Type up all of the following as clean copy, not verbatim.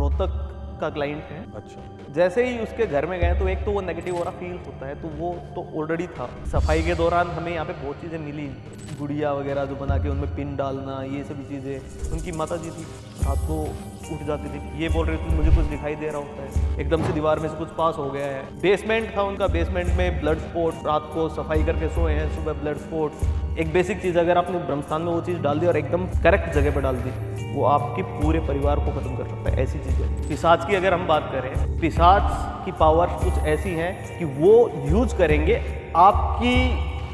रोहतक का क्लाइंट है। अच्छा। जैसे ही उसके घर में गए तो एक तो वो नेगेटिव ऑरा फील होता है, तो वो तो ऑलरेडी था। सफाई के दौरान हमें यहाँ पे बहुत चीज़ें मिली, गुड़िया वगैरह जो बना के उनमें पिन डालना, ये सभी चीज़ें। उनकी माता जी थी, रात को उठ जाती थी, ये बोल रही थी मुझे कुछ दिखाई दे रहा होता है, एकदम से दीवार में से कुछ पास हो गया है। बेसमेंट था उनका, बेसमेंट में ब्लड स्पॉट, रात को सफाई करके सोए हैं, सुबह ब्लड स्पॉट। एक बेसिक चीज़ अगर आपने ब्रह्मस्थान में वो चीज़ डाल दी और एकदम करेक्ट जगह पर डाल दी, वो आपके पूरे परिवार को खत्म कर सकता है। ऐसी चीज़ें पिशाच की अगर हम बात करें, पिशाच की पावर कुछ ऐसी है कि वो यूज करेंगे आपकी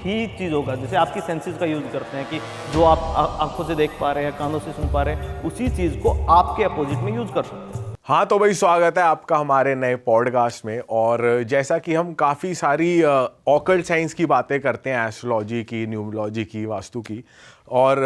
ही चीज़ों का, जैसे आपकी सेंसेस का यूज करते हैं कि जो आप आंखों से देख पा रहे हैं, कानों से सुन पा रहे हैं, उसी चीज़ को आपके अपोजिट में यूज कर सकते हैं। हाँ तो भाई स्वागत है आपका हमारे नए पॉडकास्ट में। और जैसा कि हम काफ़ी सारी ऑकल्ट साइंस की बातें करते हैं, एस्ट्रोलॉजी की, न्यूमरोलॉजी की, वास्तु की, और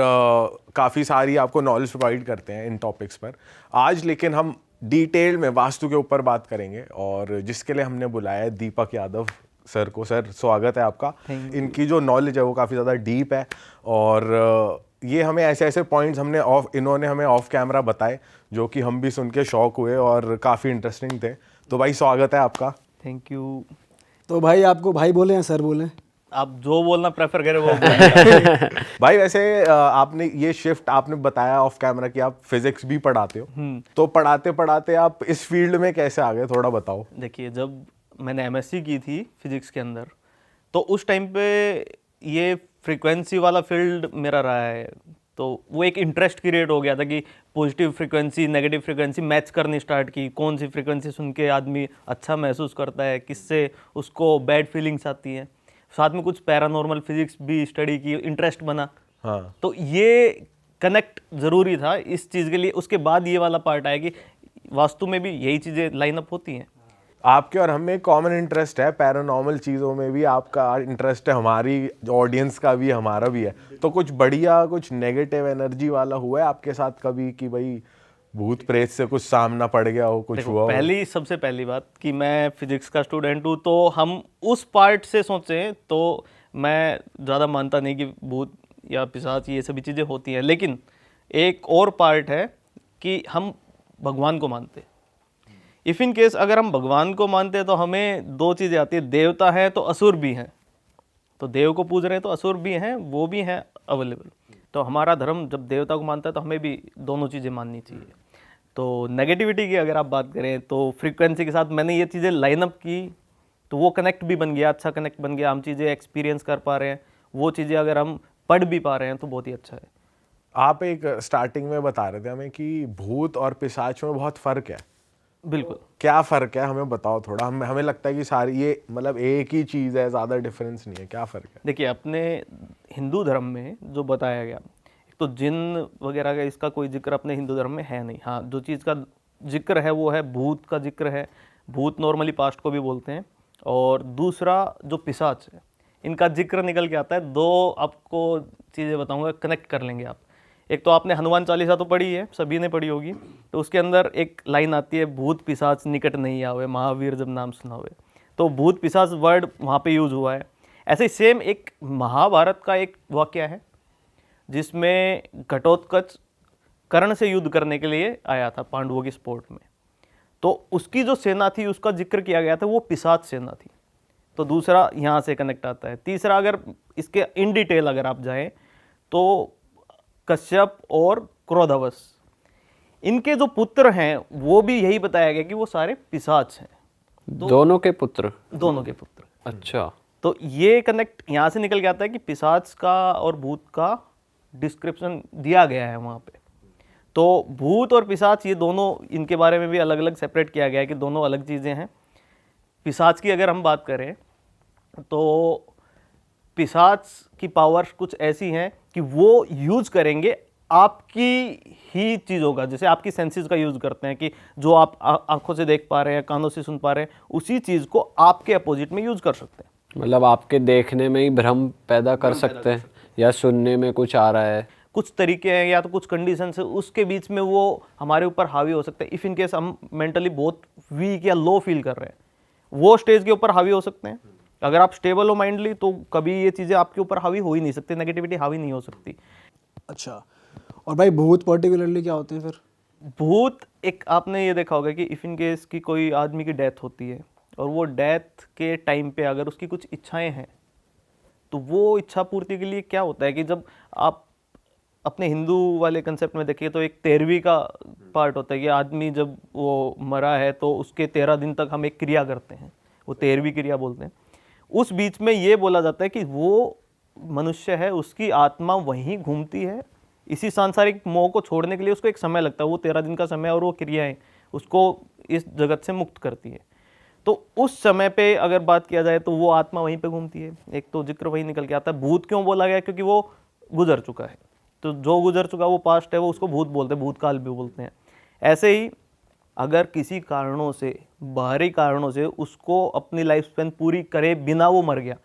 काफ़ी सारी आपको नॉलेज प्रोवाइड करते हैं इन टॉपिक्स पर। आज लेकिन हम डिटेल में वास्तु के ऊपर बात करेंगे, और जिसके लिए हमने बुलाया है दीपक यादव सर को। सर स्वागत है आपका। इनकी जो नॉलेज है वो काफ़ी ज़्यादा डीप है, और ये हमें ऐसे ऐसे पॉइंट्स इन्होंने हमें ऑफ कैमरा बताए जो कि हम भी सुन के शौक हुए और काफ़ी इंटरेस्टिंग थे। तो भाई स्वागत है आपका। Thank you. तो भाई आपको भाई बोले या सर बोले? आप जो बोलना प्रेफर करें वो बोलिए। भाई वैसे आपने ये शिफ्ट आपने बताया ऑफ कैमरा कि आप फिजिक्स भी पढ़ाते हो, तो पढ़ाते पढ़ाते आप इस फील्ड में कैसे आ गए, थोड़ा बताओ। देखिए, जब मैंने एमएससी की थी फिजिक्स के अंदर, तो उस टाइम पे ये फ्रीक्वेंसी वाला फील्ड मेरा रहा है, तो वो एक इंटरेस्ट क्रिएट हो गया था कि positive frequency negative frequency match करनी स्टार्ट की। कौन सी फ्रीक्वेंसी सुन के आदमी अच्छा महसूस करता है, किससे उसको बैड फीलिंग्स आती हैं। साथ में कुछ पैरानॉर्मल फिजिक्स भी स्टडी की, इंटरेस्ट बना। हाँ। तो ये कनेक्ट ज़रूरी था इस चीज़ के लिए। उसके बाद ये वाला पार्ट आया कि वास्तु में भी यही चीज़ें लाइनअप होती हैं। आपके और हमें कॉमन इंटरेस्ट है, पैरानॉर्मल चीज़ों में भी आपका इंटरेस्ट है, हमारी ऑडियंस का भी, हमारा भी है। तो कुछ बढ़िया, कुछ नेगेटिव एनर्जी वाला हुआ है आपके साथ कभी कि भाई भूत प्रेत से कुछ सामना पड़ गया हो, कुछ हुआ हो? सबसे पहली बात कि मैं फिजिक्स का स्टूडेंट हूँ, तो हम उस पार्ट से सोचें तो मैं ज़्यादा मानता नहीं कि भूत या पिशाच ये सभी चीज़ें होती हैं। लेकिन एक और पार्ट है कि हम भगवान को मानते हैं। इफ़ इन केस अगर हम भगवान को मानते हैं तो हमें दो चीज़ें आती है, देवता है तो असुर भी हैं। तो देव को पूज रहे हैं तो असुर भी हैं, वो भी हैं अवेलेबल। तो हमारा धर्म जब देवता को मानता है तो हमें भी दोनों चीज़ें माननी चाहिए। तो नेगेटिविटी की अगर आप बात करें तो फ्रीक्वेंसी के साथ मैंने ये चीज़ें लाइनअप की, तो वो कनेक्ट भी बन गया, अच्छा कनेक्ट बन गया। हम चीज़ें एक्सपीरियंस कर पा रहे हैं, वो चीज़ें अगर हम पढ़ भी पा रहे हैं तो बहुत ही अच्छा है। आप एक स्टार्टिंग में बता रहे थे हमें कि भूत और पिशाच में बहुत फ़र्क है। बिल्कुल। क्या फ़र्क है, हमें बताओ थोड़ा। हमें लगता है कि सारी ये मतलब एक ही चीज़ है, ज़्यादा डिफरेंस नहीं है। क्या फ़र्क है? देखिए, अपने हिंदू धर्म में जो बताया गया, तो जिन वगैरह का इसका कोई जिक्र अपने हिंदू धर्म में है नहीं। हाँ, जो चीज़ का जिक्र है वो है भूत का जिक्र है। भूत नॉर्मली पास्ट को भी बोलते हैं। और दूसरा जो पिशाच है, इनका जिक्र निकल के आता है। दो आपको चीज़ें बताऊंगा, कनेक्ट कर लेंगे आप। एक तो आपने हनुमान चालीसा तो पढ़ी है, सभी ने पढ़ी होगी। तो उसके अंदर एक लाइन आती है, भूत पिशाच निकट नहीं आवे, महावीर जब नाम सुनावे। तो भूत पिशाच वर्ड वहाँ पे यूज हुआ है। ऐसे ही सेम एक महाभारत का एक वाक्य है जिसमें घटोत्कच कर्ण से युद्ध करने के लिए आया था पांडवों की सपोर्ट में। तो उसकी जो सेना थी उसका जिक्र किया गया था, वो पिशाच सेना थी। तो दूसरा यहाँ से कनेक्ट आता है। तीसरा, अगर इसके इन डिटेल अगर आप जाएं तो कश्यप और क्रोधवश, इनके जो पुत्र हैं वो भी यही बताया गया कि वो सारे पिशाच हैं। दोनों के पुत्र? दोनों के पुत्र। अच्छा। तो ये कनेक्ट यहाँ से निकल के आता है कि पिशाच का और भूत का डिस्क्रिप्शन दिया गया है वहाँ पे। तो भूत और पिशाच ये दोनों, इनके बारे में भी अलग अलग सेपरेट किया गया है कि दोनों अलग चीज़ें हैं। पिशाच की अगर हम बात करें तो पिशाच की पावर्स कुछ ऐसी हैं कि वो यूज करेंगे आपकी ही चीज़ों का, जैसे आपकी सेंसेस का यूज़ करते हैं कि जो आप आंखों से देख पा रहे हैं, कानों से सुन पा रहे हैं, उसी चीज़ को आपके अपोजिट में यूज़ कर सकते हैं। मतलब आपके देखने में ही भ्रम पैदा कर सकते हैं, या सुनने में कुछ आ रहा है, कुछ तरीके हैं या तो कुछ कंडीशंस है, उसके बीच में वो हमारे ऊपर हावी हो सकते हैं। इफ़ इन केस हम मेंटली बहुत वीक या लो फील कर रहे हैं, वो स्टेज के ऊपर हावी हो सकते हैं। अगर आप स्टेबल हो माइंडली तो कभी ये चीज़ें आपके ऊपर हावी हो ही नहीं सकती, नेगेटिविटी हावी नहीं हो सकती। अच्छा, और भाई भूत पर्टिकुलरली क्या होते हैं फिर? भूत एक आपने ये देखा होगा कि इफ़ इन केस की कोई आदमी की डेथ होती है और वो डेथ के टाइम पे अगर उसकी कुछ इच्छाएं हैं तो वो इच्छा पूर्ति के लिए क्या होता है कि जब आप अपने हिंदू वाले कंसेप्ट में देखिए तो एक 13वीं का पार्ट होता है कि आदमी जब वो मरा है तो उसके 13 दिन तक हम एक क्रिया करते हैं, वो 13वीं क्रिया बोलते हैं। उस बीच में ये बोला जाता है कि वो मनुष्य है, उसकी आत्मा वहीं घूमती है, इसी सांसारिक मोह को छोड़ने के लिए उसको एक समय लगता है, वो 13 दिन का समय, और वो क्रियाएं उसको इस जगत से मुक्त करती है। तो उस समय पे अगर बात किया जाए तो वो आत्मा वहीं पे घूमती है, एक तो जिक्र वहीं निकल के आता है। भूत क्यों बोला गया? क्योंकि वो गुजर चुका है, तो जो गुजर चुका वो पास्ट है, वो उसको भूत बोलते हैं, भूतकाल भी बोलते हैं। ऐसे ही अगर किसी कारणों से, बाहरी कारणों से उसको अपनी लाइफ स्पेन पूरी करे बिना वो मर गया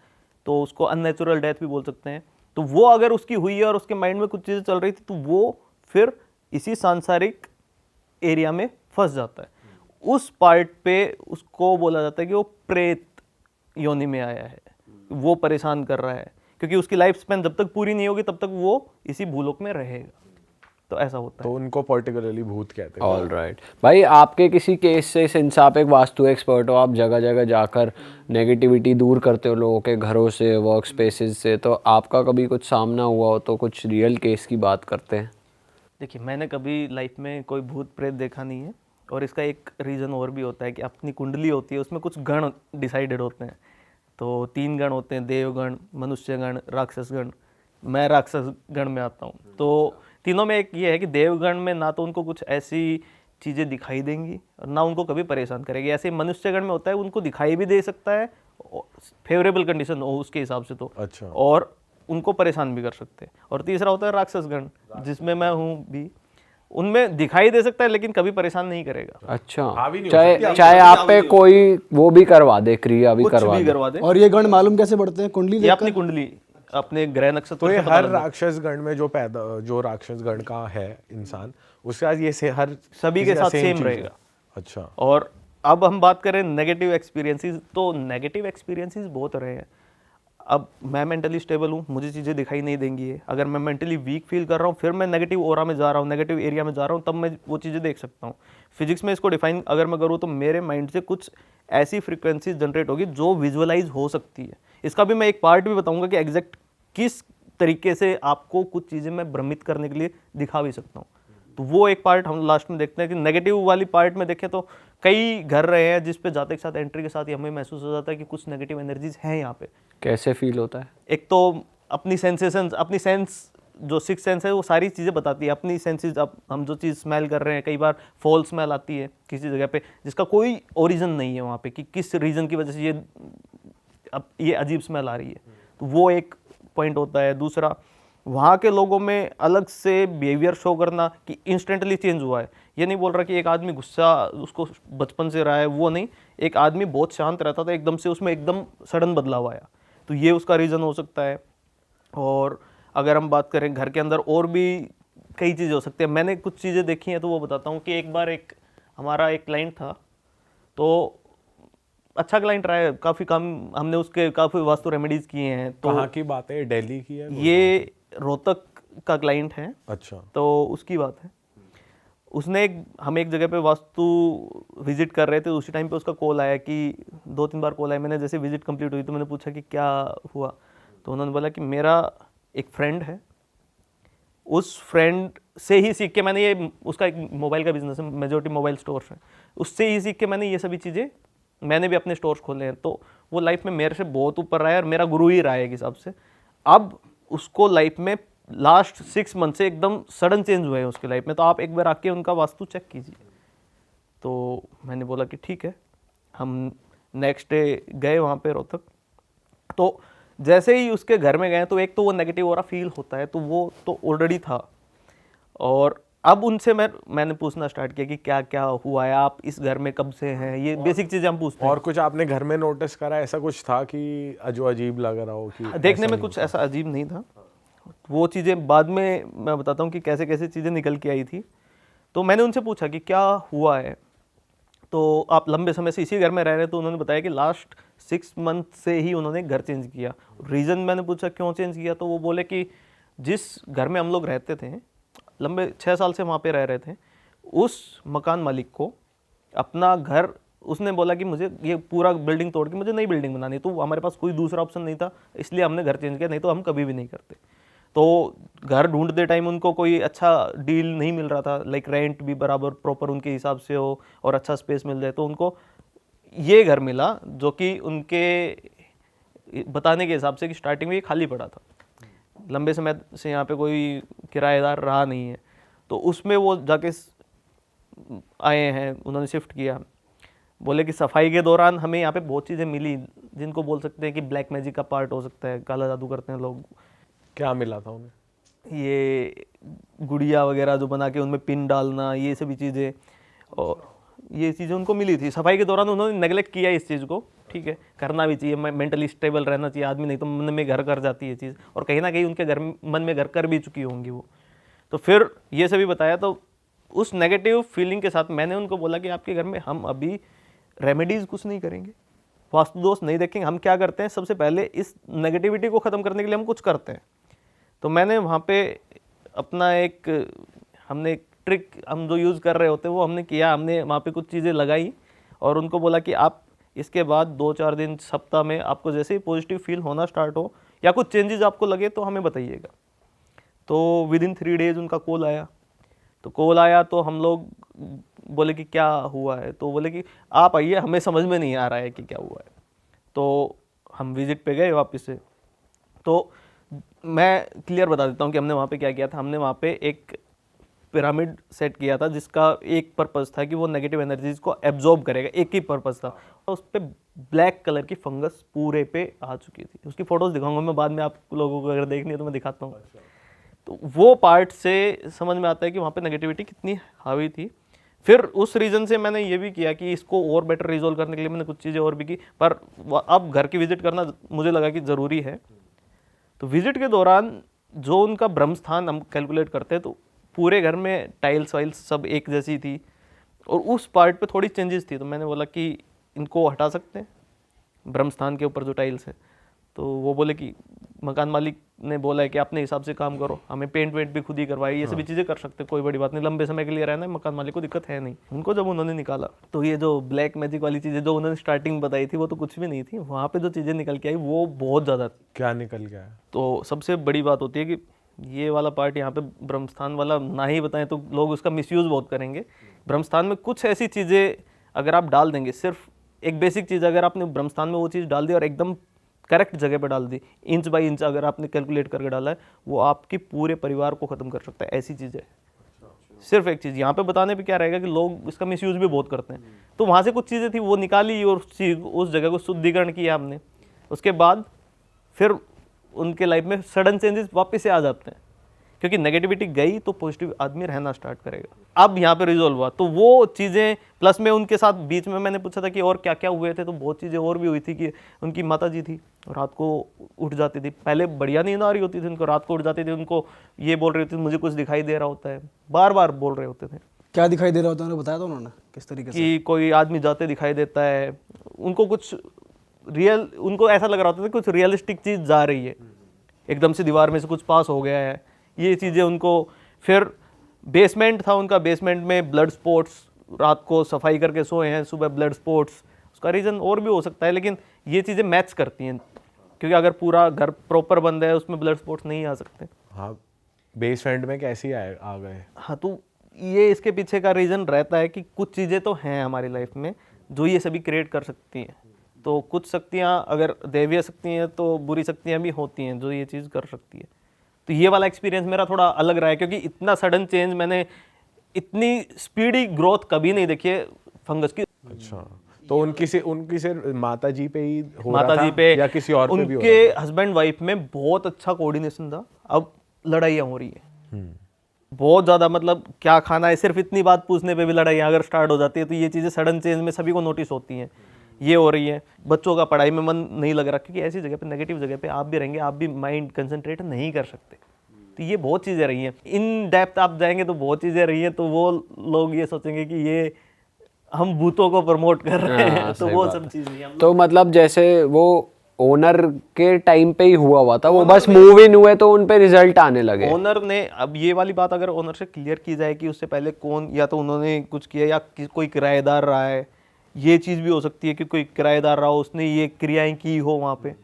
तो उसको अननेचुरल डेथ भी बोल सकते हैं। तो वो अगर उसकी हुई है और उसके माइंड में कुछ चीज़ें चल रही थी तो वो फिर इसी सांसारिक एरिया में फंस जाता है। उस पार्ट पे उसको बोला जाता है कि वो प्रेत योनि में आया है, वो परेशान कर रहा है, क्योंकि उसकी लाइफ स्पेन जब तक पूरी नहीं होगी तब तक वो इसी भूलोक में रहेगा। तो ऐसा होता तो उनको पर्टिकुलरली भूत कहते हैं। ऑल राइट भाई, आपके किसी केस से सिंस आप एक वास्तु एक्सपर्ट हो, आप जगह जगह जाकर नेगेटिविटी दूर करते हो लोगों के घरों से, वर्क स्पेसेस से, तो आपका कभी कुछ सामना हुआ हो तो कुछ रियल केस की बात करते हैं। देखिए, मैंने कभी लाइफ में कोई भूत प्रेत देखा नहीं है, और इसका एक रीज़न और भी होता है कि अपनी कुंडली होती है, उसमें कुछ गण डिसाइडेड होते हैं। तो 3 गण होते हैं, देवगण, मनुष्यगण, राक्षसगण। मैं राक्षस गण में आता हूँ। तो तीनों में एक ये है कि देवगण में ना तो उनको कुछ ऐसी चीज़ें दिखाई देंगी और ना उनको कभी परेशान करेगी। ऐसे मनुष्यगण में होता है, उनको दिखाई भी दे सकता है, फेवरेबल कंडीशन हो उसके हिसाब से तो, अच्छा। और उनको परेशान भी कर सकते हैं। और तीसरा होता है राक्षसगण, जिसमें मैं हूँ भी, उनमें दिखाई दे सकता है लेकिन कभी परेशान नहीं करेगा, अच्छा, हावी नहीं हो चाहे चाहे आप पे कोई वो भी करवा दे, क्रिया भी कुछ करवा भी दे। करवा दे। और ये गण मालूम कैसे पड़ते हैं? कुंडली ये देखकर? अपनी कुंडली, अपने ग्रह नक्षत्र तो ये से पता हर लगता है। राक्षस गण में जो राक्षस गण का है इंसान, उसके साथ ये से हर सभी के किसी का साथ same सेम चीज़ है। रहेगा। अच्छा। और अब हम बात करें नेगेटिव एक्सपीरियंसेस, तो नेगेटिव एक्सपीरियंसेस बहुत रहे हैं। अब मैं मेंटली स्टेबल हूँ, मुझे चीज़ें दिखाई नहीं देंगी है। अगर मैं मेंटली वीक फील कर रहा हूँ, फिर मैं नेगेटिव ओरा में जा रहा हूँ, नेगेटिव एरिया में जा रहा हूँ, तब मैं वो चीज़ें देख सकता हूँ। फिजिक्स में इसको डिफाइन अगर मैं करूँ तो मेरे माइंड से कुछ ऐसी फ्रीक्वेंसीज जनरेट होगी जो विजुअलाइज हो सकती है। इसका भी मैं एक पार्ट भी बताऊँगा कि एग्जैक्ट किस तरीके से आपको कुछ चीज़ें मैं भ्रमित करने के लिए दिखा भी सकता हूँ। तो वो एक पार्ट हम लास्ट में देखते हैं कि नेगेटिव वाली पार्ट में देखें तो कई घर रहे हैं जिस पे जाते के साथ, एंट्री के साथ ही हमें महसूस हो जाता है कि कुछ नेगेटिव एनर्जीज हैं यहाँ पे। कैसे फील होता है? एक तो अपनी सेंसेशन, अपनी सेंस, जो 6 सेंस है वो सारी चीज़ें बताती है। अपनी सेंसेस, अब हम जो चीज़ स्मेल कर रहे हैं, कई बार फॉल स्मेल आती है किसी जगह पे जिसका कोई ओरिजिन नहीं है वहाँ पे, कि किस रीज़न की वजह से ये अजीब स्मेल आ रही है। तो वो एक पॉइंट होता है। दूसरा, वहाँ के लोगों में अलग से बिहेवियर शो करना कि इंस्टेंटली चेंज हुआ है। ये नहीं बोल रहा कि एक आदमी गुस्सा उसको बचपन से रहा है, वो नहीं। एक आदमी बहुत शांत रहता था, एकदम से उसमें एकदम सडन बदलाव आया, तो ये उसका रीज़न हो सकता है। और अगर हम बात करें घर के अंदर, और भी कई चीज़ें हो सकती हैं। मैंने कुछ चीज़ें देखी हैं तो वो बताता हूँ कि एक बार हमारा एक क्लाइंट था, तो अच्छा क्लाइंट रहा है, काफ़ी काम हमने उसके काफ़ी वास्तु रेमेडीज़ किए हैं। तो कहाँ की बात है? दिल्ली की है? ये रोहतक का क्लाइंट है। अच्छा। तो उसकी बात है, उसने हम एक जगह पे वास्तु विजिट कर रहे थे, उसी टाइम पे उसका कॉल आया कि 2-3 बार कॉल आया। मैंने जैसे विजिट कंप्लीट हुई तो मैंने पूछा कि क्या हुआ, तो उन्होंने बोला कि मेरा एक फ्रेंड है, उस फ्रेंड से ही सीख के मैंने ये, उसका एक मोबाइल का बिजनेस है, मेजॉरिटी मोबाइल स्टोर्स हैं, उससे ही सीख के मैंने ये सभी चीज़ें, मैंने भी अपने स्टोर्स खोले हैं। तो वो लाइफ में मेरे से बहुत ऊपर रहा है और मेरा गुरु ही रहा है एक हिसाब से। अब उसको लाइफ में लास्ट 6 मंथ से एकदम सडन चेंज हुए हैं उसकी लाइफ में। तो आप एक बार आके उनका वास्तु चेक कीजिए। तो मैंने बोला कि ठीक है। हम नेक्स्ट डे गए वहाँ पे रोहतक। तो जैसे ही उसके घर में गए तो एक तो वो नेगेटिव ऑरा फील होता है, तो वो तो ऑलरेडी था। और अब उनसे मैंने पूछना स्टार्ट किया कि क्या क्या हुआ है, आप इस घर में कब से हैं, ये बेसिक चीज़ें हम पूछते हैं। और कुछ आपने घर में नोटिस करा, ऐसा कुछ था कि जो अजीब लग रहा हो? कि देखने में कुछ ऐसा अजीब नहीं था, वो चीज़ें बाद में मैं बताता हूँ कि कैसे कैसे चीज़ें निकल के आई थी। तो मैंने उनसे पूछा कि क्या हुआ है, तो आप लंबे समय से इसी घर में रह रहे हैं? तो उन्होंने बताया कि लास्ट 6 मंथ से ही उन्होंने घर चेंज किया। रीज़न मैंने पूछा क्यों चेंज किया, तो वो बोले कि जिस घर में हम लोग रहते थे, लंबे 6 साल से वहाँ पे रह रहे थे, उस मकान मालिक को अपना घर, उसने बोला कि मुझे ये पूरा बिल्डिंग तोड़ के मुझे नई बिल्डिंग बनानी है, तो हमारे पास कोई दूसरा ऑप्शन नहीं था, इसलिए हमने घर चेंज किया, नहीं तो हम कभी भी नहीं करते। तो घर ढूंढते टाइम उनको कोई अच्छा डील नहीं मिल रहा था, लाइक रेंट भी बराबर प्रॉपर उनके हिसाब से हो और अच्छा स्पेस मिल जाए, तो उनको ये घर मिला जो कि उनके बताने के हिसाब से कि स्टार्टिंग में ये खाली पड़ा था, लंबे समय से यहाँ पे कोई किराएदार रहा नहीं है, तो उसमें वो जाके आए हैं, उन्होंने शिफ्ट किया। बोले कि सफाई के दौरान हमें यहाँ पे बहुत चीज़ें मिली जिनको बोल सकते हैं कि ब्लैक मैजिक का पार्ट हो सकता है, काला जादू करते हैं लोग। क्या मिला था उन्हें? ये गुड़िया वगैरह जो बना के उनमें पिन डालना, ये सभी चीज़ें, और ये चीज़ें उनको मिली थी सफाई के दौरान। उन्होंने नेगलेक्ट किया इस चीज़ को, ठीक है, करना भी चाहिए, मेंटली स्टेबल रहना चाहिए आदमी, नहीं तो मन में घर कर जाती है चीज़, और कहीं ना कहीं उनके घर मन में घर कर भी चुकी होंगी वो। तो फिर ये सभी बताया, तो उस नेगेटिव फीलिंग के साथ मैंने उनको बोला कि आपके घर में हम अभी रेमेडीज़ कुछ नहीं करेंगे, वास्तु दोष नहीं देखेंगे, हम क्या करते हैं सबसे पहले इस नेगेटिविटी को ख़त्म करने के लिए हम कुछ करते हैं। तो मैंने वहाँ पे अपना हमने एक ट्रिक हम जो यूज़ कर रहे होते हैं वो हमने किया, हमने वहाँ पे कुछ चीज़ें लगाई और उनको बोला कि आप इसके बाद 2-4 दिन सप्ताह में आपको जैसे ही पॉजिटिव फील होना स्टार्ट हो या कुछ चेंजेस आपको लगे तो हमें बताइएगा। तो विद इन 3 डेज़ उनका कॉल आया। तो कॉल आया तो हम लोग बोले कि क्या हुआ है, तो बोले कि आप आइए, हमें समझ में नहीं आ रहा है कि क्या हुआ है। तो हम विजिट पे गए वापस से। तो मैं क्लियर बता देता हूँ कि हमने वहाँ पे क्या किया था। हमने वहाँ पे एक पिरामिड सेट किया था जिसका एक पर्पस था कि वो नेगेटिव एनर्जीज को एब्जॉर्ब करेगा, एक ही पर्पस था। तो उस पर ब्लैक कलर की फंगस पूरे पे आ चुकी थी। उसकी फ़ोटोज़ दिखाऊंगा मैं बाद में, आप लोगों को अगर देखनी है तो मैं दिखाता हूँ। तो वो पार्ट से समझ में आता है कि वहाँ पे नेगेटिविटी कितनी हावी थी। फिर उस रीज़न से मैंने ये भी किया कि इसको और बेटर रिजोल्व करने के लिए मैंने कुछ चीज़ें और भी की, पर अब घर की विजिट करना मुझे लगा कि ज़रूरी है। तो विजिट के दौरान जो उनका ब्रह्म स्थान हम कैलकुलेट करते हैं, तो पूरे घर में टाइल्स वाइल्स सब एक जैसी थी और उस पार्ट पे थोड़ी चेंजेस थी। तो मैंने बोला कि इनको हटा सकते हैं ब्रह्म स्थान के ऊपर जो टाइल्स है। तो वो बोले कि मकान मालिक ने बोला है कि अपने हिसाब से काम करो, हमें पेंट वेंट भी खुद ही करवाई, ये सभी चीज़ें कर सकते, कोई बड़ी बात नहीं, लंबे समय के लिए रहना है, मकान मालिक को दिक्कत है नहीं। उनको जब उन्होंने निकाला तो ये जो ब्लैक मैजिक वाली चीज़ें जो उन्होंने स्टार्टिंग बताई थी वो तो कुछ भी नहीं थी, वहाँ पे जो चीज़ें निकल के आई वो बहुत ज़्यादा थी। क्या निकल गया? तो सबसे बड़ी बात होती है कि ये वाला पार्ट यहाँ पे ब्रह्मस्थान वाला ना ही बताएं तो लोग उसका मिसयूज़ बहुत करेंगे। ब्रह्मस्थान में कुछ ऐसी चीज़ें अगर आप डाल देंगे, सिर्फ एक बेसिक चीज़ अगर आपने ब्रह्मस्थान में वो चीज़ डाल दी और एकदम करेक्ट जगह पे डाल दी, इंच बाय इंच अगर आपने कैलकुलेट करके डाला है, वो आपके पूरे परिवार को ख़त्म कर सकता है। ऐसी चीज़ है। सिर्फ एक चीज़ यहाँ पे बताने पे क्या रहेगा कि लोग इसका मिसयूज़ भी बहुत करते हैं। तो वहाँ से कुछ चीज़ें थी वो निकाली और उस जगह को शुद्धिकरण किया हमने। उसके बाद फिर उनके लाइफ में सडन चेंजेस वापस से आ जाते हैं, क्योंकि नेगेटिविटी गई तो पॉजिटिव आदमी रहना स्टार्ट करेगा। अब यहाँ पे रिजॉल्व हुआ तो वो चीज़ें प्लस में उनके साथ बीच में मैंने पूछा था कि और क्या क्या हुए थे, तो बहुत चीज़ें और भी हुई थी कि उनकी माता जी थी, रात को उठ जाती थी, पहले बढ़िया नींद आ रही होती थी उनको, रात को उठ जाती थी, उनको ये बोल रही होती थी मुझे कुछ दिखाई दे रहा होता है, बार बार बोल रहे होते थे। क्या दिखाई दे रहा होता है उन्होंने बताया था उन्होंने किस तरीके से? कि कोई आदमी जाते दिखाई देता है, उनको कुछ उनको ऐसा लग रहा होता था कुछ रियलिस्टिक चीज़ जा रही है, एकदम से दीवार में से कुछ पास हो गया है, ये चीज़ें उनको। फिर बेसमेंट था उनका, बेसमेंट में ब्लड स्पॉट्स, रात को सफाई करके सोए हैं, सुबह ब्लड स्पॉट्स, उसका रीज़न और भी हो सकता है, लेकिन ये चीज़ें मैच करती हैं, क्योंकि अगर पूरा घर प्रॉपर बंद है उसमें ब्लड स्पॉट्स नहीं आ सकते। हाँ, बेसमेंट में कैसे आ गए? हाँ, तो ये इसके पीछे का रीज़न रहता है कि कुछ चीज़ें तो हैं हमारी लाइफ में जो ये सभी क्रिएट कर सकती हैं। तो कुछ शक्तियाँ अगर दैवीय शक्ति हैं तो बुरी शक्तियाँ भी होती हैं जो ये चीज़ कर सकती है। तो ये वाला एक्सपीरियंस मेरा थोड़ा अलग रहा है, क्योंकि इतना सडन चेंज मैंने, इतनी स्पीडी ग्रोथ कभी नहीं देखी है फंगस की। अच्छा, तो उनकी से माता जी पे ही हो माता रहा जी था पे या किसी और पे भी हो उनके रहा हस्बैंड वाइफ में बहुत अच्छा कोऑर्डिनेशन था। अब लड़ाइयाँ हो रही है बहुत ज़्यादा, मतलब क्या खाना है सिर्फ इतनी बात पूछने पे भी लड़ाइयाँ अगर स्टार्ट हो जाती है। तो ये चीज़ें सडन चेंज में सभी को नोटिस होती हैं, ये हो रही है। बच्चों का पढ़ाई में मन नहीं लग रहा, क्योंकि ऐसी जगह पे, नेगेटिव जगह पे आप भी रहेंगे, आप भी माइंड कंसंट्रेट नहीं कर सकते। तो ये बहुत चीज़ें रही हैं, इन डेप्थ आप जाएंगे तो बहुत चीज़ें रही हैं। तो वो लोग ये सोचेंगे कि ये हम भूतों को प्रमोट कर रहे हैं, तो वो सब चीज़ नहीं है। तो मतलब जैसे वो ओनर के टाइम पे ही हुआ था, वो बस मूव इन हुए तो उन पे रिजल्ट आने लगे। ओनर ने, अब ये वाली बात अगर ओनर से क्लियर की जाए कि उससे पहले कौन, या तो उन्होंने कुछ किया या कोई किराएदार रहा है, ये चीज़ भी हो सकती है कि कोई किराएदार रहा हो, उसने ये क्रियाएं की हो वहाँ पे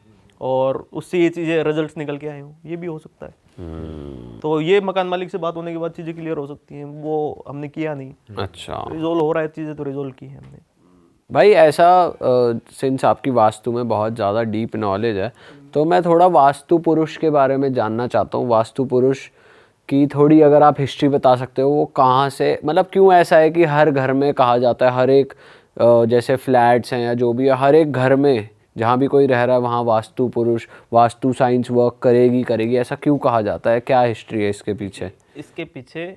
और उससे ये चीज़ें रिजल्ट्स निकल के आए हो, ये भी हो सकता है। तो ये मकान मालिक से बात होने के बाद चीज़ें क्लियर हो सकती हैं, वो हमने किया नहीं। अच्छा रिजोल्व हो रहा है चीज़ें तो रिजोल्व की है हमने। भाई, ऐसा सिंस आपकी वास्तु में बहुत ज़्यादा डीप नॉलेज है, तो मैं थोड़ा वास्तु पुरुष के बारे में जानना चाहता हूँ। वास्तु पुरुष की थोड़ी अगर आप हिस्ट्री बता सकते हो, वो कहाँ से, मतलब क्यों ऐसा है कि हर घर में कहा जाता है, हर एक जैसे फ्लैट्स हैं या जो भी है, हर एक घर में जहाँ भी कोई रह रहा है वहाँ वास्तु पुरुष, वास्तु साइंस वर्क करेगी, ऐसा क्यों कहा जाता है? क्या हिस्ट्री है इसके पीछे? इसके पीछे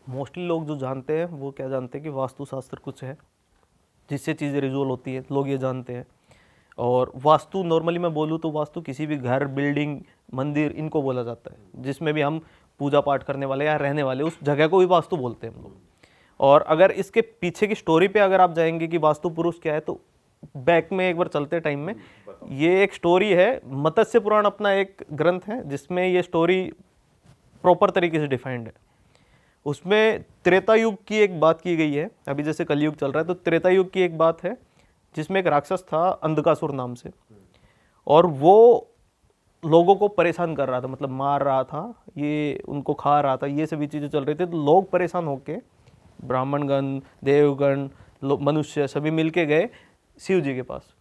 मोस्टली लोग जो जानते हैं वो क्या जानते हैं कि वास्तुशास्त्र कुछ है जिससे चीज़ें रिजोल्व होती है, लोग ये जानते हैं। और वास्तु नॉर्मली मैं बोलूँ तो वास्तु किसी भी घर, बिल्डिंग, मंदिर, इनको बोला जाता है जिसमें भी हम पूजा पाठ करने वाले या रहने वाले, उस जगह को भी वास्तु बोलते हैं हम लोग। और अगर इसके पीछे की स्टोरी पे अगर आप जाएंगे कि वास्तु पुरुष क्या है, तो बैक में एक बार चलते टाइम में, ये एक स्टोरी है, मत्स्य पुराण अपना एक ग्रंथ है जिसमें ये स्टोरी प्रॉपर तरीके से डिफाइंड है। उसमें त्रेता युग की एक बात की गई है। अभी जैसे कलयुग चल रहा है तो त्रेता युग की एक बात है जिसमें एक राक्षस था अंधकासुर नाम से, और वो लोगों को परेशान कर रहा था, मतलब मार रहा था, ये उनको खा रहा था, ये सभी चीज़ें चल रही थी। तो लोग परेशान होके, ब्राह्मणगण, देवगण, मनुष्य सभी मिलके गए शिव जी के पास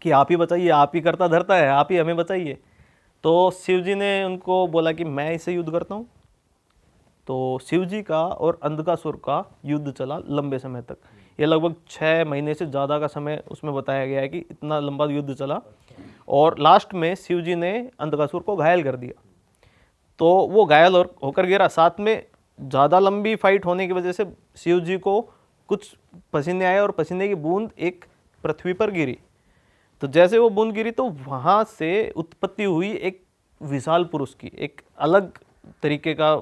कि आप ही बताइए, आप ही करता धरता है, आप ही हमें बताइए। तो शिव जी ने उनको बोला कि मैं इससे युद्ध करता हूँ। तो शिव जी का और अंधकासुर का युद्ध चला लंबे समय तक, ये लगभग 6 महीने से ज़्यादा का समय उसमें बताया गया है कि इतना लंबा युद्ध चला। और लास्ट में शिव जी ने अंधकासुर को घायल कर दिया, तो वो घायल और होकर गिरा। साथ में ज़्यादा लंबी फाइट होने की वजह से शिव जी को कुछ पसीने आए और पसीने की बूंद एक पृथ्वी पर गिरी। तो जैसे वो बूंद गिरी तो वहाँ से उत्पत्ति हुई एक विशाल पुरुष की, एक अलग तरीके का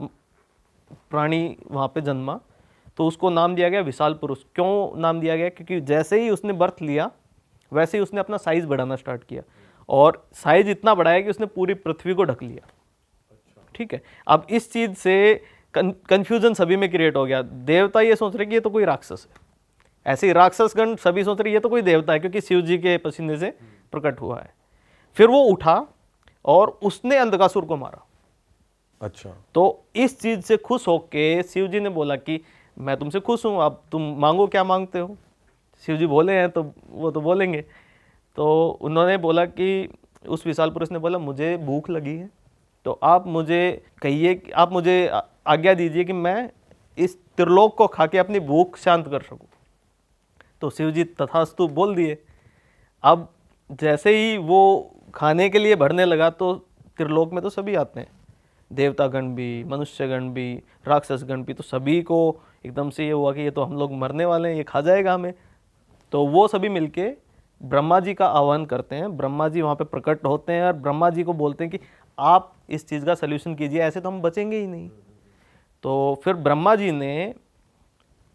प्राणी वहाँ पे जन्मा। तो उसको नाम दिया गया विशाल पुरुष। क्यों नाम दिया गया? क्योंकि जैसे ही उसने बर्थ लिया वैसे ही उसने अपना साइज बढ़ाना स्टार्ट किया, और साइज इतना बढ़ाया कि उसने पूरी पृथ्वी को ढक लिया। ठीक है, अब इस चीज़ से कंफ्यूजन सभी में क्रिएट हो गया। देवता ये सोच रहे कि ये तो कोई राक्षस है, ऐसे ही राक्षसगण सभी सोच रहे ये तो कोई देवता है क्योंकि शिव जी के पसीने से प्रकट हुआ है। फिर वो उठा और उसने अंधकासुर को मारा। अच्छा, तो इस चीज़ से खुश होके शिव जी ने बोला कि मैं तुमसे खुश हूँ, अब तुम मांगो, क्या मांगते हो। शिव जी बोले हैं तो वो तो बोलेंगे। तो उन्होंने बोला कि उस विशाल पुरुष ने बोला मुझे भूख लगी है, तो आप मुझे कहिए, आप मुझे आज्ञा दीजिए कि मैं इस त्रिलोक को खा के अपनी भूख शांत कर सकूं। तो शिव जी तथास्तु बोल दिए। अब जैसे ही वो खाने के लिए बढ़ने लगा तो त्रिलोक में तो सभी आते हैं, देवतागण भी, मनुष्यगण भी, राक्षसगण भी, तो सभी को एकदम से ये हुआ कि ये तो हम लोग मरने वाले हैं, ये खा जाएगा हमें। तो वो सभी मिलके ब्रह्मा जी का आह्वान करते हैं। ब्रह्मा जी वहाँ पे प्रकट होते हैं और ब्रह्मा जी को बोलते हैं कि आप इस चीज़ का सल्यूशन कीजिए, ऐसे तो हम बचेंगे ही नहीं। तो फिर ब्रह्मा जी ने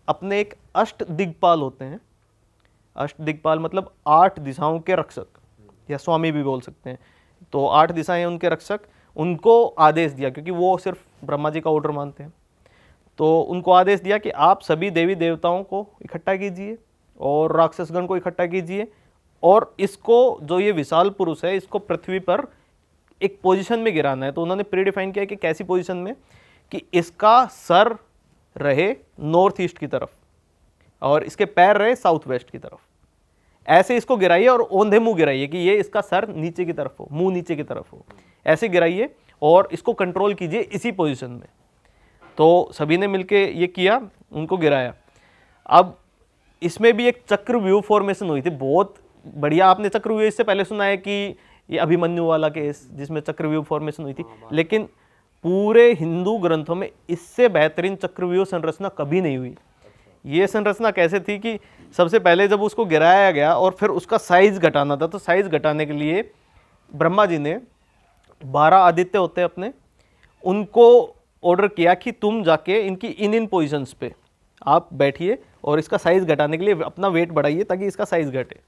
अपने एक अष्ट दिग्पाल होते हैं, अष्ट दिग्पाल मतलब 8 दिशाओं के रक्षक या स्वामी भी बोल सकते हैं। तो 8 दिशाएं उनके रक्षक, उनको आदेश दिया, क्योंकि वो सिर्फ ब्रह्मा जी का ऑर्डर मानते हैं। तो उनको आदेश दिया कि आप सभी देवी देवताओं को इकट्ठा कीजिए और राक्षसगण को इकट्ठा कीजिए, और इसको, जो ये विशाल पुरुष है, इसको पृथ्वी पर एक पोजीशन में गिराना है। तो उन्होंने प्रीडिफाइन किया कि कैसी पोजीशन में, कि इसका सर रहे नॉर्थ ईस्ट की तरफ और इसके पैर रहे साउथ वेस्ट की तरफ। ऐसे इसको गिराइए और औंधे मुंह गिराइए कि ये इसका सर नीचे की तरफ हो, मुंह नीचे की तरफ हो, ऐसे गिराइए और इसको कंट्रोल कीजिए इसी पोजीशन में। तो सभी ने मिलके ये किया, उनको गिराया। अब इसमें भी एक चक्रव्यूह फॉर्मेशन हुई थी, बहुत बढ़िया। आपने चक्रव्यूह इससे पहले सुना है कि ये अभिमन्यु वाला केस जिसमें चक्रव्यूह फॉर्मेशन हुई थी, लेकिन पूरे हिंदू ग्रंथों में इससे बेहतरीन चक्रव्यूह संरचना कभी नहीं हुई। ये संरचना कैसे थी कि सबसे पहले जब उसको गिराया गया और फिर उसका साइज घटाना था, तो साइज घटाने के लिए ब्रह्मा जी ने 12 आदित्य होते हैं अपने, उनको ऑर्डर किया कि तुम जाके इनकी इन पोजिशंस पे आप बैठिए और इसका साइज़ घटाने के लिए अपना वेट बढ़ाइए ताकि इसका साइज़ घटे।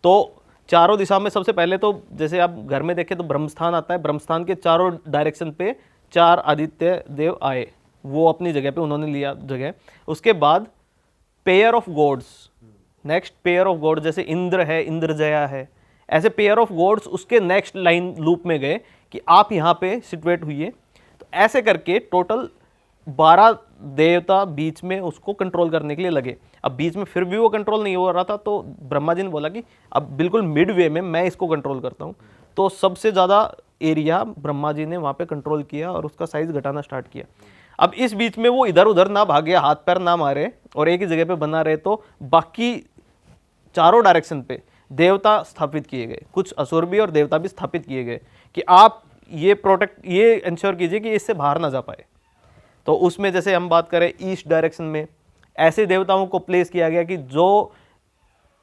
तो चारों दिशा में सबसे पहले तो जैसे आप घर में देखें तो ब्रह्मस्थान आता है, ब्रह्मस्थान के चारों डायरेक्शन पे 4 आदित्य देव आए, वो अपनी जगह पे उन्होंने लिया जगह। उसके बाद pair of gods, next pair of god, जैसे इंद्र है, इंद्रजया है, ऐसे पेयर ऑफ गॉड्स उसके नेक्स्ट लाइन लूप में गए कि आप यहाँ पे सिचुएट हुई। तो ऐसे करके टोटल 12 देवता बीच में उसको कंट्रोल करने के लिए लगे। अब बीच में फिर भी वो कंट्रोल नहीं हो रहा था, तो ब्रह्मा जी ने बोला कि अब बिल्कुल मिड वे में मैं इसको कंट्रोल करता हूँ। तो सबसे ज़्यादा एरिया ब्रह्मा जी ने वहाँ पे कंट्रोल किया और उसका साइज घटाना स्टार्ट किया। अब इस बीच में वो इधर उधर ना भागे, हाथ पैर ना मारे और एक ही जगह पे बना रहे, तो बाकी चारों डायरेक्शन पे देवता स्थापित किए गए, कुछ असुर भी और देवता भी स्थापित किए गए कि आप ये प्रोटेक्ट, ये इंश्योर कीजिए कि इससे बाहर ना जा पाए। तो उसमें जैसे हम बात करें ईस्ट डायरेक्शन में ऐसे देवताओं को प्लेस किया गया कि जो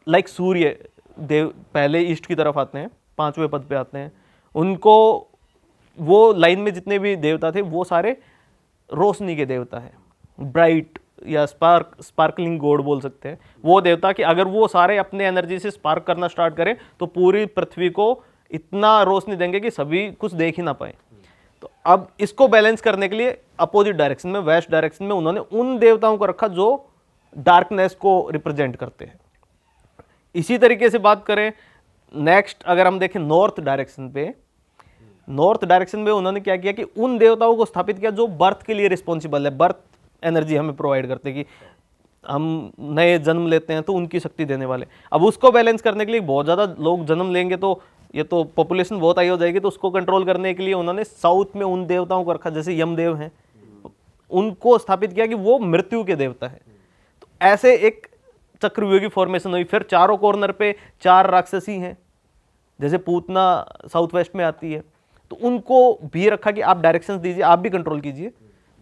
लाइक सूर्य देव पहले ईस्ट की तरफ आते हैं, 5वें पद पे आते हैं, उनको वो लाइन में जितने भी देवता थे वो सारे रोशनी के देवता हैं, ब्राइट या स्पार्कलिंग गॉड बोल सकते हैं। वो देवता कि अगर वो सारे अपने एनर्जी से स्पार्क करना स्टार्ट करें तो पूरी पृथ्वी को इतना रोशनी देंगे कि सभी कुछ देख ही ना पाए। तो अब इसको बैलेंस करने के लिए अपोजिट डायरेक्शन में, वेस्ट डायरेक्शन में उन्होंने उन देवताओं को रखा जो डार्कनेस को रिप्रेजेंट करते हैं। इसी तरीके से बात करें नेक्स्ट, अगर हम देखें नॉर्थ डायरेक्शन पे, नॉर्थ डायरेक्शन में उन्होंने क्या किया कि उन देवताओं को स्थापित किया जो बर्थ के लिए रिस्पॉन्सिबल है, बर्थ एनर्जी हमें प्रोवाइड करते हैं कि हम नए जन्म लेते हैं तो उनकी शक्ति देने वाले। अब उसको बैलेंस करने के लिए बहुत ज़्यादा लोग जन्म लेंगे तो ये तो पॉपुलेशन बहुत हाई हो जाएगी, तो उसको कंट्रोल करने के लिए उन्होंने साउथ में उन देवताओं को रखा, जैसे यमदेव हैं, उनको स्थापित किया कि वो मृत्यु के देवता है। तो ऐसे एक चक्रव्यूह की फॉर्मेशन हुई। फिर चारों कॉर्नर पे 4 राक्षसी हैं, जैसे पूतना साउथ वेस्ट में आती है, तो उनको भी रखा कि आप डायरेक्शंस दीजिए, आप भी कंट्रोल कीजिए।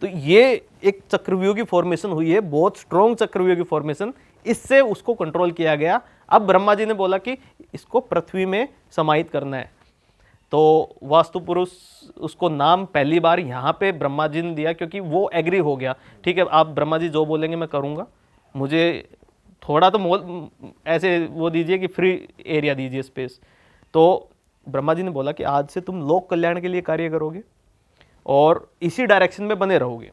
तो ये एक चक्रव्यूह की फॉर्मेशन हुई है, बहुत स्ट्रॉन्ग चक्रव्यूह की फॉर्मेशन, इससे उसको कंट्रोल किया गया। अब ब्रह्मा जी ने बोला कि इसको पृथ्वी में समाहित करना है, तो वास्तु पुरुष उसको नाम पहली बार यहाँ पे ब्रह्मा जी ने दिया, क्योंकि वो एग्री हो गया, ठीक है आप ब्रह्मा जी जो बोलेंगे मैं करूँगा, मुझे थोड़ा तो ऐसे वो दीजिए कि फ्री एरिया दीजिए, स्पेस। तो ब्रह्मा जी ने बोला कि आज से तुम लोक कल्याण के लिए कार्य करोगे और इसी डायरेक्शन में बने रहोगे,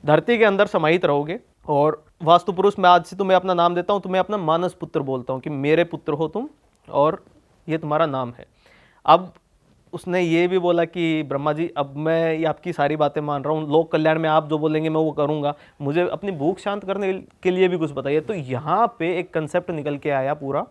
धरती के अंदर समाहित रहोगे। और वास्तु पुरुष मैं आज से तुम्हें अपना नाम देता हूँ, तुम्हें अपना मानस पुत्र बोलता हूँ कि मेरे पुत्र हो तुम और ये तुम्हारा नाम है। अब उसने ये भी बोला कि ब्रह्मा जी अब मैं ये आपकी सारी बातें मान रहा हूँ, लोक कल्याण में आप जो बोलेंगे मैं वो करूँगा, मुझे अपनी भूख शांत करने के लिए भी कुछ बताइए। तो यहाँ पे एक कंसेप्ट निकल के आया पूरा।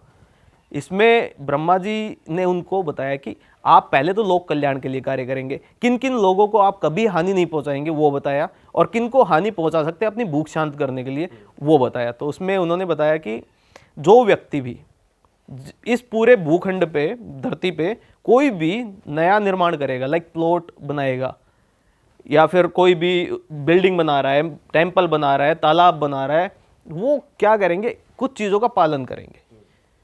इसमें ब्रह्मा जी ने उनको बताया कि आप पहले तो लोक कल्याण के लिए कार्य करेंगे, किन किन लोगों को आप कभी हानि नहीं पहुंचाएंगे वो बताया, और किन को हानि पहुंचा सकते हैं अपनी भूख शांत करने के लिए वो बताया। तो उसमें उन्होंने बताया कि जो व्यक्ति भी इस पूरे भूखंड पे, धरती पे कोई भी नया निर्माण करेगा, लाइक प्लॉट बनाएगा या फिर कोई भी बिल्डिंग बना रहा है, टेम्पल बना रहा है, तालाब बना रहा है, वो क्या करेंगे, कुछ चीज़ों का पालन करेंगे।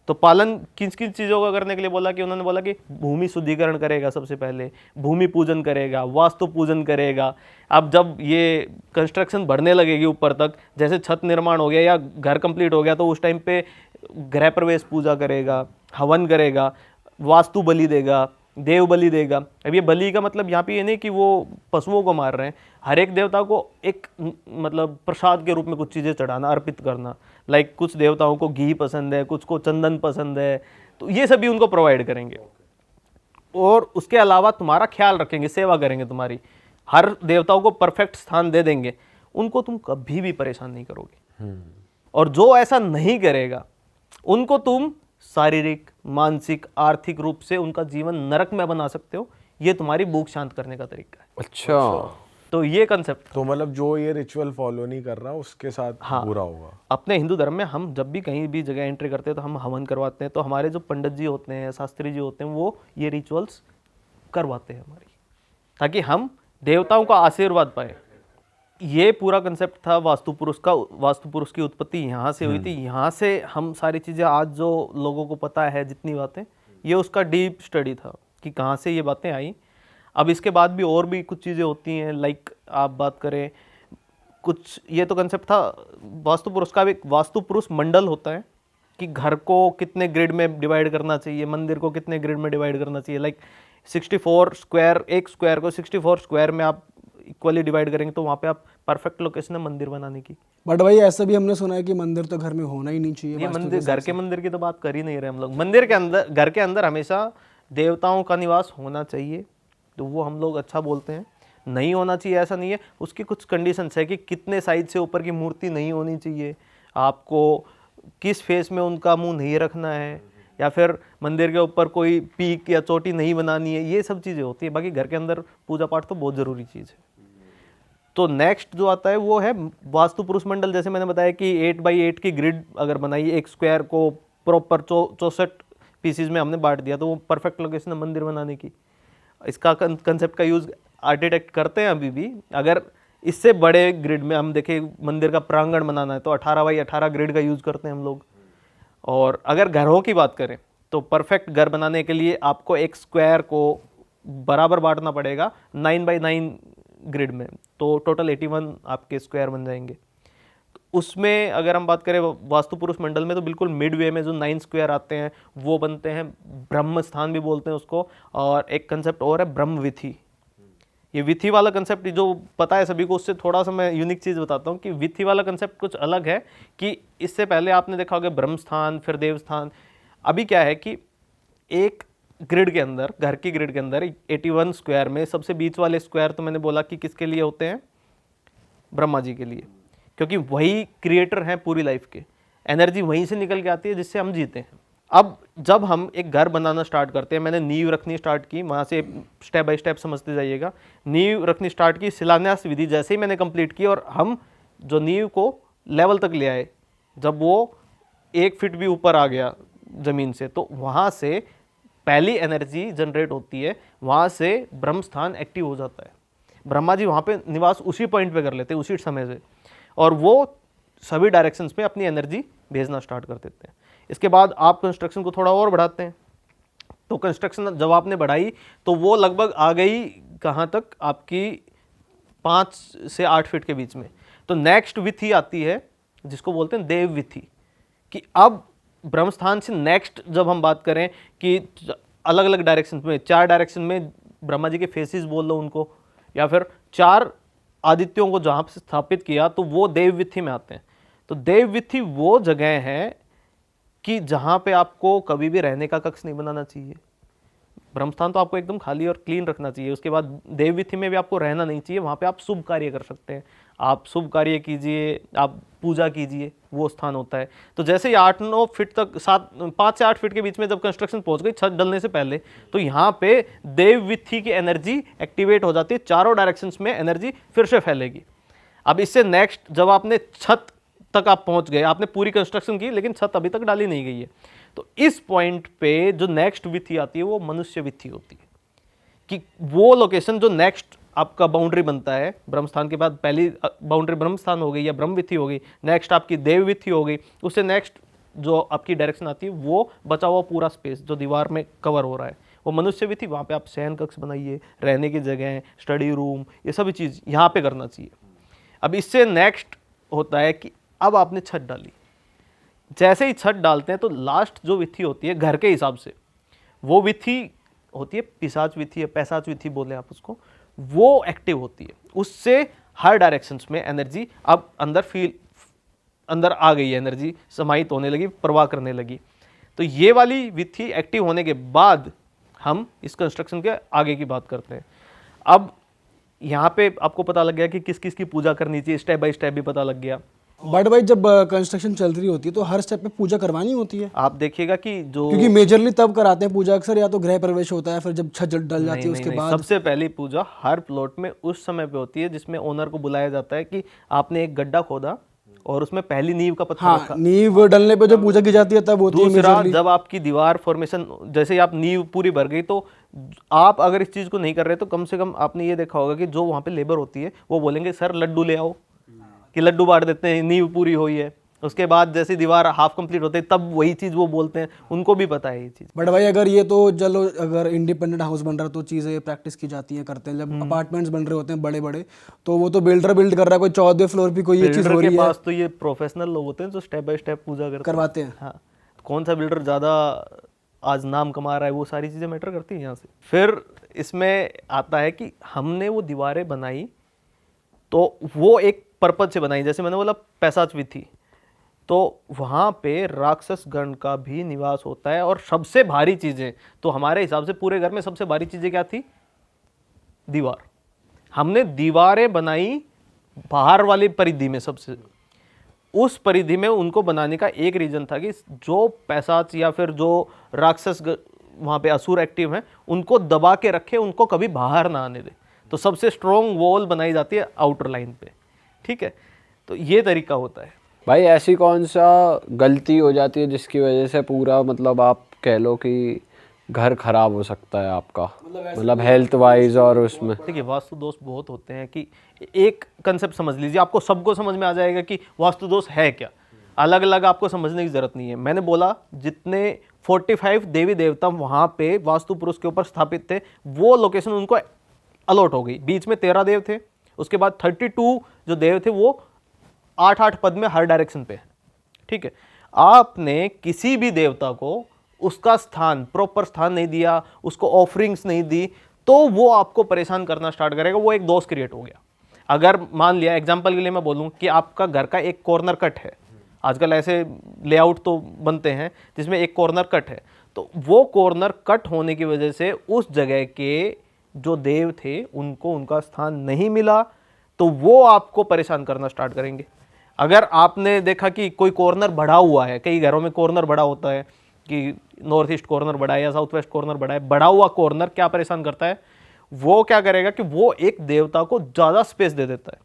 तो पालन किस किस चीज़ों का करने के लिए बोला कि उन्होंने बोला कि भूमि शुद्धिकरण करेगा, सबसे पहले भूमि पूजन करेगा, वास्तु पूजन करेगा। अब जब ये कंस्ट्रक्शन बढ़ने लगेगी ऊपर तक, जैसे छत निर्माण हो गया या घर कंप्लीट हो गया, तो उस टाइम पे गृह प्रवेश पूजा करेगा, हवन करेगा, वास्तु बलि देगा, देव बलि देगा। अब ये बलि का मतलब यहाँ पे ये नहीं कि वो पशुओं को मार रहे हैं, हर एक देवता को एक मतलब प्रसाद के रूप में कुछ चीज़ें चढ़ाना, अर्पित करना। लाइक कुछ देवताओं को घी पसंद है, कुछ को चंदन पसंद है, तो ये सभी उनको प्रोवाइड करेंगे। और उसके अलावा तुम्हारा ख्याल रखेंगे, सेवा करेंगे तुम्हारी, हर देवताओं को परफेक्ट स्थान दे देंगे, उनको तुम कभी भी परेशान नहीं करोगे। और जो ऐसा नहीं करेगा उनको तुम शारीरिक, मानसिक, आर्थिक रूप से उनका जीवन नरक में बना सकते हो। ये तुम्हारी भूख शांत करने का तरीका है। अच्छा, तो ये कंसेप्ट, तो मतलब जो ये रिचुअल फॉलो नहीं कर रहा उसके साथ बुरा होगा। अपने हिंदू धर्म में हम जब भी कहीं भी जगह एंट्री करते हैं तो हम हवन करवाते हैं, तो हमारे जो पंडित जी होते हैं, शास्त्री जी होते हैं, वो ये रिचुअल्स करवाते हैं हमारी, ताकि हम देवताओं का आशीर्वाद पाए। ये पूरा कंसेप्ट था वास्तु पुरुष का। वास्तु पुरुष की उत्पत्ति यहाँ से हुई थी, यहाँ से हम सारी चीज़ें आज जो लोगों को पता है, जितनी बातें, ये उसका डीप स्टडी था कि कहाँ से ये बातें आई। अब इसके बाद भी और भी कुछ चीज़ें होती हैं, लाइक आप बात करें कुछ, ये तो कंसेप्ट था वास्तु पुरुष का। एक वास्तु पुरुष मंडल होता है, कि घर को कितने ग्रिड में डिवाइड करना चाहिए, मंदिर को कितने ग्रिड में डिवाइड करना चाहिए। लाइक 64 स्क्वायर, एक स्क्वायर को 64 स्क्वायर में आप इक्वली डिवाइड करेंगे तो वहाँ पे आप परफेक्ट लोकेशन है मंदिर बनाने की। बट भाई ऐसा भी हमने सुना है कि मंदिर तो घर में होना ही नहीं चाहिए। ये मंदिर, घर के मंदिर की तो बात कर ही नहीं रहे हम लोग। मंदिर के अंदर, घर के अंदर हमेशा देवताओं का निवास होना चाहिए, तो वो हम लोग अच्छा बोलते हैं। नहीं होना चाहिए ऐसा नहीं है, उसकी कुछ कंडीशंस है कि कितने साइज से ऊपर की मूर्ति नहीं होनी चाहिए, आपको किस फेस में उनका मुंह नहीं रखना है, या फिर मंदिर के ऊपर कोई पीक या चोटी नहीं बनानी है, ये सब चीज़ें होती है। बाकी घर के अंदर पूजा पाठ तो बहुत ज़रूरी चीज़ है। तो नेक्स्ट जो आता है वो है वास्तु पुरुष मंडल। जैसे मैंने बताया कि 8x8 की ग्रिड अगर बनाई, एक स्क्वायर को प्रॉपर 64 पीसीज में हमने बांट दिया, तो वो परफेक्ट लोकेशन है मंदिर बनाने की। इसका कंसेप्ट का यूज़ आर्किटेक्ट करते हैं अभी भी। अगर इससे बड़े ग्रिड में हम देखें, मंदिर का प्रांगण बनाना है तो 18x18 ग्रिड का यूज़ करते हैं हम लोग। और अगर घरों की बात करें तो परफेक्ट घर बनाने के लिए आपको एक स्क्वायर को बराबर बांटना पड़ेगा 9x9 ग्रिड में, तो टोटल 81 आपके स्क्वायर बन जाएंगे। तो उसमें अगर हम बात करें वास्तु पुरुष मंडल में, तो बिल्कुल मिड वे में जो 9 स्क्वायर आते हैं वो बनते हैं ब्रह्म स्थान भी बोलते हैं उसको। और एक कंसेप्ट और है ब्रह्म विथि। ये विथि वाला कंसेप्ट जो पता है सभी को, उससे थोड़ा सा मैं यूनिक चीज़ बताता हूँ कि विथि वाला कंसेप्ट कुछ अलग है। कि इससे पहले आपने देखा होगा ब्रह्म स्थान, फिर देव स्थान। अभी क्या है कि एक ग्रिड के अंदर, घर की ग्रिड के अंदर 81 स्क्वायर में सबसे बीच वाले स्क्वायर तो मैंने बोला कि किसके लिए होते हैं, ब्रह्मा जी के लिए, क्योंकि वही क्रिएटर हैं पूरी लाइफ के। एनर्जी वहीं से निकल के आती है जिससे हम जीते हैं। अब जब हम एक घर बनाना स्टार्ट करते हैं, मैंने नींव रखनी स्टार्ट की, वहाँ से स्टेप बाय स्टेप समझते जाइएगा। नींव रखनी स्टार्ट की, शिलान्यास विधि जैसे ही मैंने कंप्लीट की और हम जो नींव को लेवल तक ले आए, जब वो 1 फीट भी ऊपर आ गया ज़मीन से, तो वहाँ से पहली एनर्जी जनरेट होती है, वहाँ से ब्रह्म स्थान एक्टिव हो जाता है। ब्रह्मा जी वहाँ पे निवास उसी पॉइंट पे कर लेते हैं उसी समय से, और वो सभी डायरेक्शंस में अपनी एनर्जी भेजना स्टार्ट कर देते हैं। इसके बाद आप कंस्ट्रक्शन को थोड़ा और बढ़ाते हैं, तो कंस्ट्रक्शन जब आपने बढ़ाई तो वो लगभग आ गई कहाँ तक, आपकी 5 से 8 फीट के बीच में। तो नेक्स्ट विथि आती है जिसको बोलते हैं देव विथि, कि अब ब्रह्मस्थान से नेक्स्ट जब हम बात करें कि अलग अलग डायरेक्शन में, 4 डायरेक्शन में ब्रह्मा जी के फेसेस बोल लो उनको, या फिर 4 आदित्यों को जहाँ से स्थापित किया, तो वो देव विथि में आते हैं। तो देव विथि वो जगह है कि जहाँ पे आपको कभी भी रहने का कक्ष नहीं बनाना चाहिए। ब्रह्मस्थान तो आपको एकदम खाली और क्लीन रखना चाहिए। उसके बाद देव विथि में भी आपको रहना नहीं चाहिए, वहाँ पे आप शुभ कार्य कर सकते हैं। आप शुभ कार्य कीजिए, आप पूजा कीजिए, वो स्थान होता है। तो जैसे ही 8-9 फीट तक, 5 से 8 फीट के बीच में जब कंस्ट्रक्शन पहुंच गई छत डलने से पहले, तो यहाँ पे देव विथि की एनर्जी एक्टिवेट हो जाती है, चारों डायरेक्शंस में एनर्जी फिर से फैलेगी। अब इससे नेक्स्ट जब आपने छत तक आप पहुंच गए, आपने पूरी कंस्ट्रक्शन की लेकिन छत अभी तक डाली नहीं गई है, तो इस पॉइंट पे जो नेक्स्ट विथि आती है वो मनुष्य विथि होती है। कि वो लोकेशन जो नेक्स्ट आपका बाउंड्री बनता है, ब्रह्मस्थान के बाद पहली बाउंड्री ब्रह्मस्थान हो गई या ब्रह्म विथि हो गई, नेक्स्ट आपकी देव विथि हो गई, उससे नेक्स्ट जो आपकी डायरेक्शन आती है वो बचा हुआ पूरा स्पेस जो दीवार में कवर हो रहा है वो मनुष्य विथि। वहाँ पे आप शयन कक्ष बनाइए, रहने की जगह, स्टडी रूम, ये सभी चीज़ यहाँ पे करना चाहिए। अब इससे नेक्स्ट होता है कि अब आपने छत डाली, जैसे ही छत डालते हैं तो लास्ट जो विथि होती है घर के हिसाब से, वो विथि होती है पिशाच विथि या पैशाच विथि बोले आप उसको, वो एक्टिव होती है। उससे हर डायरेक्शंस में एनर्जी अब अंदर आ गई है, एनर्जी समाहित होने लगी, प्रवाह करने लगी। तो ये वाली विथि एक्टिव होने के बाद हम इस कंस्ट्रक्शन के आगे की बात करते हैं। अब यहाँ पे आपको पता लग गया कि किस किस की पूजा करनी चाहिए, स्टेप बाय स्टेप भी पता लग गया। बट भाई जब कंस्ट्रक्शन चल रही होती है तो हर स्टेप पे पूजा करवानी होती है, आप देखिएगा कि जो, क्योंकि मेजरली तब कराते हैं पूजा अक्सर, या तो गृह प्रवेश होता है फिर जब छत डल जाती है उसके बाद। सबसे पहली पूजा हर प्लॉट में उस समय पे होती है जिसमें ओनर को बुलाया जाता है कि आपने एक गड्ढा खोदा और उसमें पहली नींव का पत्थर रखा। नींव डलने पे जो पूजा की जाती है तब होती है। दूसरा, जब आपकी दीवार फॉर्मेशन, जैसे ही आप नींव पूरी भर गई, तो आप अगर इस चीज को नहीं कर रहे तो कम से कम आपने ये देखा होगा कि जो वहाँ पे लेबर होती है वो बोलेंगे सर लड्डू ले आओ, कि लड्डू बांट देते हैं, नींव पूरी हुई है। उसके बाद जैसे दीवार हाफ कंप्लीट होते हैं तब वही चीज़ वो बोलते हैं, उनको भी पता है ये चीज़। बट भाई अगर ये तो चलो, अगर इंडिपेंडेंट हाउस बन रहा है तो चीज़ें प्रैक्टिस की जाती हैं, करते हैं। जब अपार्टमेंट्स बन रहे होते हैं बड़े बड़े, तो वो तो बिल्डर बिल्ड कर रहा है, कोई 14वें फ्लोर पे कोई ये चीज़ हो रही है, पास तो ये प्रोफेशनल लोग होते हैं जो स्टेप बाय स्टेप पूजा करवाते हैं। हाँ, कौन सा बिल्डर ज़्यादा आज नाम कमा रहा है, वो सारी चीज़ें मैटर करती हैं यहाँ से। फिर इसमें आता है कि हमने वो दीवारें बनाई तो वो एक पर्पज से बनाई, जैसे मैंने बोला पैसाचवी थी, तो वहाँ पे राक्षस गण का भी निवास होता है। और सबसे भारी चीज़ें तो हमारे हिसाब से पूरे घर में सबसे भारी चीज़ें क्या थी? दीवार। हमने दीवारें बनाई बाहर वाली परिधि में, सबसे उस परिधि में उनको बनाने का एक रीज़न था कि जो पैसाच या फिर जो राक्षस वहाँ पे असुर एक्टिव हैं उनको दबा के रखे, उनको कभी बाहर ना आने दे। तो सबसे स्ट्रॉन्ग वॉल बनाई जाती है आउटर लाइन पे, ठीक है। तो ये तरीका होता है। भाई ऐसी कौन सा गलती हो जाती है जिसकी वजह से पूरा मतलब आप कह लो कि घर खराब हो सकता है आपका, मतलब हेल्थ वाइज और उसमें? देखिए वास्तु दोष बहुत होते हैं कि एक कंसेप्ट समझ लीजिए, आपको सबको समझ में आ जाएगा कि वास्तु दोष है क्या। अलग अलग आपको समझने की ज़रूरत नहीं है। मैंने बोला जितने 45 देवी देवता वहाँ पे वास्तु पुरुष के ऊपर स्थापित थे, वो लोकेशन उनको अलॉट हो गई। बीच में 13 देव थे, उसके बाद 32 जो देव थे वो 8-8 पद में हर डायरेक्शन पे, ठीक है। आपने किसी भी देवता को उसका स्थान, प्रॉपर स्थान नहीं दिया, उसको ऑफरिंग्स नहीं दी, तो वो आपको परेशान करना स्टार्ट करेगा, वो एक दोष क्रिएट हो गया। अगर मान लिया एग्जांपल के लिए मैं बोलूं कि आपका घर का एक कॉर्नर कट है, आजकल ऐसे लेआउट तो बनते हैं जिसमें एक कॉर्नर कट है, तो वो कॉर्नर कट होने की वजह से उस जगह के जो देव थे उनको उनका स्थान नहीं मिला, तो वो आपको परेशान करना स्टार्ट करेंगे। अगर आपने देखा कि कोई कॉर्नर बढ़ा हुआ है, कई घरों में कॉर्नर बढ़ा होता है कि नॉर्थ ईस्ट कॉर्नर बढ़ा है या साउथ वेस्ट कॉर्नर बढ़ा है, बढ़ा हुआ कॉर्नर क्या परेशान करता है? वो क्या करेगा कि वो एक देवता को ज़्यादा स्पेस दे देता है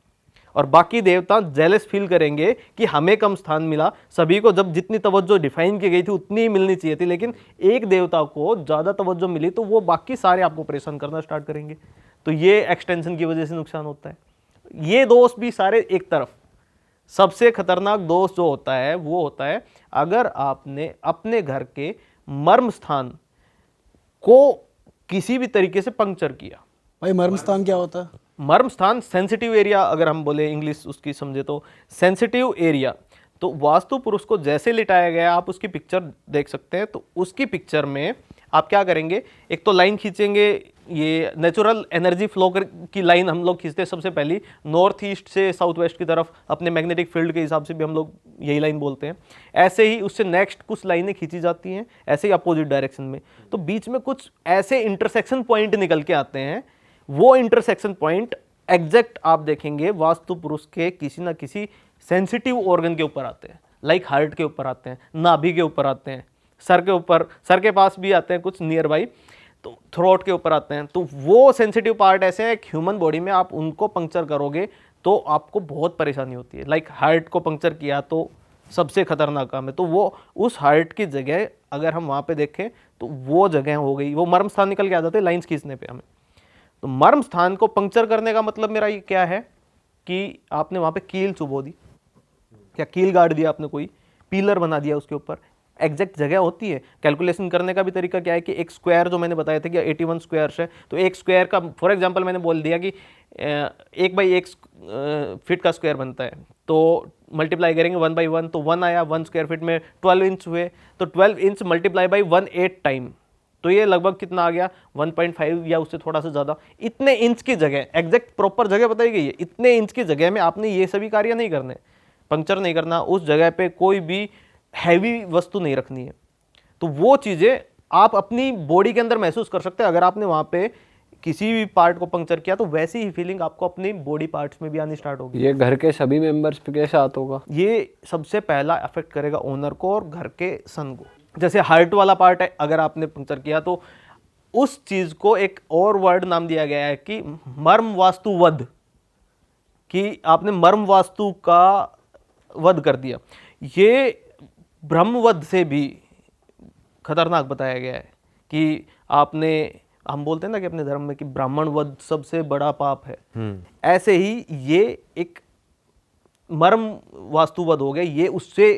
और बाकी देवता जेलस फील करेंगे कि हमें कम स्थान मिला। सभी को जब जितनी तवज्जो डिफाइन की गई थी उतनी ही मिलनी चाहिए थी, लेकिन एक देवता को ज़्यादा तवज्जो मिली तो वो बाकी सारे आपको परेशान करना स्टार्ट करेंगे। तो ये एक्सटेंशन की वजह से नुकसान होता है। ये दोष भी सारे एक तरफ। सबसे खतरनाक दोष जो होता है वो होता है अगर आपने अपने घर के मर्म स्थान को किसी भी तरीके से पंक्चर किया। भाई मर्म स्थान क्या होता है? मर्म स्थान सेंसिटिव एरिया, अगर हम बोले इंग्लिश उसकी समझे तो सेंसिटिव एरिया। तो वास्तु पुरुष को जैसे लिटाया गया, आप उसकी पिक्चर देख सकते हैं। तो उसकी पिक्चर में आप क्या करेंगे, एक तो लाइन खींचेंगे, ये नेचुरल एनर्जी फ्लो की लाइन हम लोग खींचते हैं सबसे पहली, नॉर्थ ईस्ट से साउथ वेस्ट की तरफ, अपने मैग्नेटिक फील्ड के हिसाब से भी हम लोग यही लाइन बोलते हैं। ऐसे ही उससे नेक्स्ट कुछ लाइनें खींची जाती हैं, ऐसे ही अपोजिट डायरेक्शन में। तो बीच में कुछ ऐसे इंटरसेक्शन पॉइंट निकल के आते हैं, वो इंटरसेक्शन पॉइंट एग्जैक्ट आप देखेंगे वास्तु पुरुष के किसी ना किसी सेंसिटिव ऑर्गन के ऊपर आते हैं, लाइक हार्ट के ऊपर आते हैं, नाभि के ऊपर आते हैं, सर के ऊपर, सर के पास भी आते हैं कुछ नियर बाई, तो थ्रोट के ऊपर आते हैं। तो वो सेंसिटिव पार्ट ऐसे हैं ह्यूमन बॉडी में, आप उनको पंक्चर करोगे तो आपको बहुत परेशानी होती है। लाइक हार्ट को पंक्चर किया तो सबसे खतरनाक काम है। तो वो उस हार्ट की जगह अगर हम वहाँ पे देखें तो वो जगह हो गई, वो मर्म स्थान निकल के आ जाते हैं लाइन्स खींचने पे हमें। तो मर्म स्थान को पंक्चर करने का मतलब मेरा ये क्या है कि आपने वहाँ पे कील चुबो दी या कील गाड़ दिया, आपने कोई पिलर बना दिया उसके ऊपर। एग्जैक्ट जगह होती है। कैलकुलेशन करने का भी तरीका क्या है कि एक स्क्वायर जो मैंने बताया था कि 81 स्क्वायर्स है, तो एक स्क्वायर का फॉर एग्जांपल मैंने बोल दिया कि 1/1 फीट का स्क्वायर बनता है, तो मल्टीप्लाई करेंगे 1/1, तो 1 आया, 1 स्क्वायर फीट में 12 इंच हुए, तो 12 इंच मल्टीप्लाई बाई 1/8 टाइम, तो ये लगभग कितना आ गया 1.5 या उससे थोड़ा सा ज़्यादा। इतने इंच की जगह, एग्जैक्ट प्रॉपर जगह बताई गई है, इतने इंच की जगह में आपने ये सभी कार्य नहीं करने, पंक्चर नहीं करना, उस जगह पे कोई भी हैवी वस्तु नहीं रखनी है। तो वो चीज़ें आप अपनी बॉडी के अंदर महसूस कर सकते हैं। अगर आपने वहाँ पे किसी भी पार्ट को पंक्चर किया तो वैसी ही फीलिंग आपको अपनी बॉडी पार्ट्स में भी आनी स्टार्ट होगी। ये घर के सभी मेंबर्स के साथ होगा? ये सबसे पहला अफेक्ट करेगा ओनर को और घर के सन को। जैसे हार्ट वाला पार्ट है, अगर आपने पंक्चर किया तो उस चीज़ को एक और वर्ड नाम दिया गया है कि मर्म वास्तु वध, कि आपने मर्म वास्तु का वध कर दिया। ये ब्रह्मवध से भी खतरनाक बताया गया है कि आपने, हम बोलते हैं ना कि अपने धर्म में कि ब्राह्मण वध सबसे बड़ा पाप है, ऐसे ही ये एक मर्म वास्तुवध हो गया। ये उससे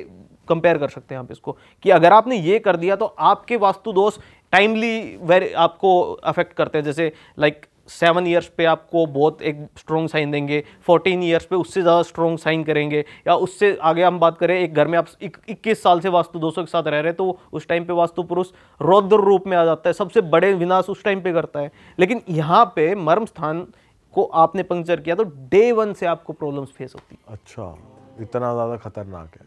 कंपेयर कर सकते हैं आप इसको कि अगर आपने ये कर दिया तो आपके वास्तु दोष टाइमली आपको अफेक्ट करते हैं। जैसे लाइक 7 ईयर्स पे आपको बहुत एक स्ट्रॉन्ग साइन देंगे, 14 ईयर्स पे उससे ज़्यादा स्ट्रॉन्ग साइन करेंगे, या उससे आगे हम बात करें एक घर में आप 21 साल से वास्तु दोषों के साथ रह रहे, तो उस टाइम पे वास्तु पुरुष रौद्र रूप में आ जाता है, सबसे बड़े विनाश उस टाइम पे करता है। लेकिन यहाँ पे मर्म स्थान को आपने पंक्चर किया तो डे 1 से आपको प्रॉब्लम्स फेस होती है। अच्छा, इतना ज़्यादा खतरनाक है।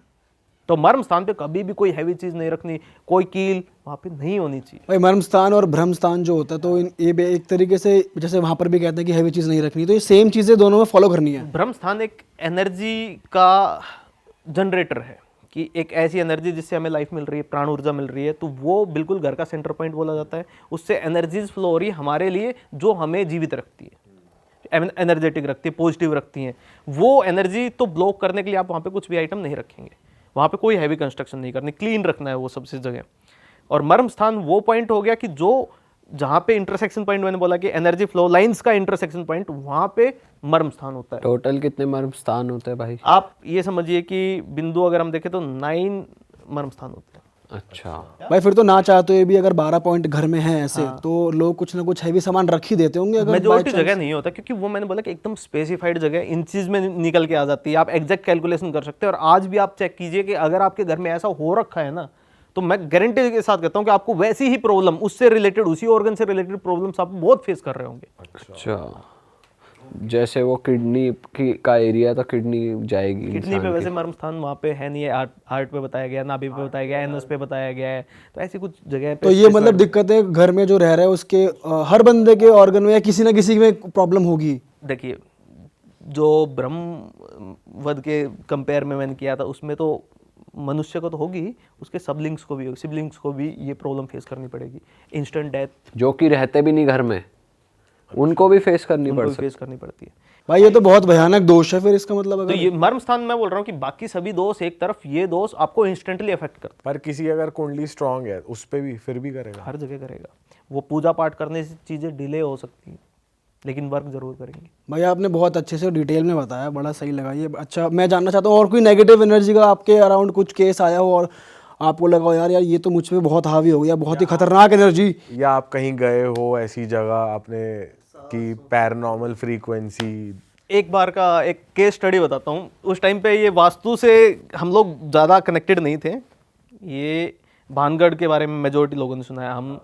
तो मर्म स्थान पे कभी भी कोई हैवी चीज़ नहीं रखनी, कोई कील वहाँ पे नहीं होनी चाहिए। भाई मर्म स्थान और भ्रम स्थान जो होता है, तो ये भी एक तरीके से जैसे वहाँ पर भी कहते हैं कि हैवी चीज़ नहीं रखनी, तो ये सेम चीज़ें दोनों में फॉलो करनी है। ब्रह्म स्थान एक एनर्जी का जनरेटर है, कि एक ऐसी एनर्जी जिससे हमें लाइफ मिल रही है, प्राण ऊर्जा मिल रही है, तो वो बिल्कुल घर का सेंटर पॉइंट बोला जाता है। उससे एनर्जीज फ्लो हो रही है हमारे लिए, जो हमें जीवित रखती है, एनर्जेटिक रखती है, पॉजिटिव रखती हैं। वो एनर्जी तो ब्लॉक करने के लिए आप वहाँ पे कुछ भी आइटम नहीं रखेंगे, वहाँ पे कोई हैवी कंस्ट्रक्शन नहीं करनी, क्लीन रखना है वो सबसे जगह। और मर्म स्थान वो पॉइंट हो गया कि जो जहाँ पे इंटरसेक्शन पॉइंट, मैंने बोला कि एनर्जी फ्लो लाइंस का इंटरसेक्शन पॉइंट, वहाँ पे मर्म स्थान होता है। टोटल कितने मर्म स्थान होते हैं भाई? आप ये समझिए कि बिंदु अगर हम देखें तो 9 मर्म स्थान होते हैं। अच्छा, भाई फिर तो ना चाहते हुए भी अगर 12 पॉइंट घर में हैं ऐसे, तो लोग कुछ ना कुछ हैवी सामान रख ही देते होंगे। अगर मेजोरिटी जगह नहीं होता, क्योंकि वो मैंने बोला कि एकदम स्पेसिफाइड जगह इंचेस में निकल के आ जाती है, आप एग्जैक्ट कैलकुलेशन कर सकते हैं। और आज भी आप चेक कीजिए कि अगर आपके घर में ऐसा हो रखा है ना, तो मैं गारंटी के साथ कहता हूं कि आपको वैसी ही प्रॉब्लम, उससे रिलेटेड, उसी ऑर्गन से रिलेटेड प्रॉब्लम्स आप बहुत फेस कर रहे होंगे। अच्छा, जैसे वो किडनी की का एरिया, तो किडनी जाएगी किडनी पे वैसे मर्म स्थान वहाँ पे है नहीं है, हार्ट पे बताया गया, नाभि पे बताया गया, एनस पे बताया गया है, तो ऐसी कुछ जगह पे। तो ये मतलब दिक्कत है घर में जो रह रहा है उसके हर बंदे के ऑर्गन में या किसी ना किसी में प्रॉब्लम होगी। देखिए, जो ब्रह्मवध के कंपेयर में मैंने किया था, उसमें तो मनुष्य को तो होगी, उसके सिबलिंग्स को भी ये प्रॉब्लम फेस करनी पड़ेगी। इंस्टेंट डेथ जो कि रहते भी नहीं घर में, उनको भी फेस करनी पड़ती है। भाई ये तो बहुत भयानक दोष है फिर इसका मतलब। तो अगर ये मर्म स्थान मैं बोल रहा हूँ कि बाकी सभी दोष एक तरफ, ये दोष आपको इंस्टेंटली अफेक्ट करता पर किसी अगर कुंडली स्ट्रांग है उस पे भी फिर भी करेगा, है, हर जगह करेगा। वो पूजा पाठ करने से चीज़ें डिले हो सकती हैं, लेकिन वर्क जरूर करेंगे। भाई आपने बहुत अच्छे से डिटेल में बताया, बड़ा सही लगा ये। अच्छा, मैं जानना चाहता हूँ और कोई नेगेटिव एनर्जी का आपके अराउंड कुछ केस आया हो और आपको लगा हो यार ये तो मुझ पे बहुत हावी हो गया, बहुत ही खतरनाक एनर्जी। या आप कहीं गए हो ऐसी जगह आपने कि पैरानॉर्मल फ्रीक्वेंसी? एक बार का एक केस स्टडी बताता हूँ। उस टाइम पे ये वास्तु से हम लोग ज़्यादा कनेक्टेड नहीं थे। ये भानगढ़ के बारे में मेजोरिटी लोगों ने सुना है। हम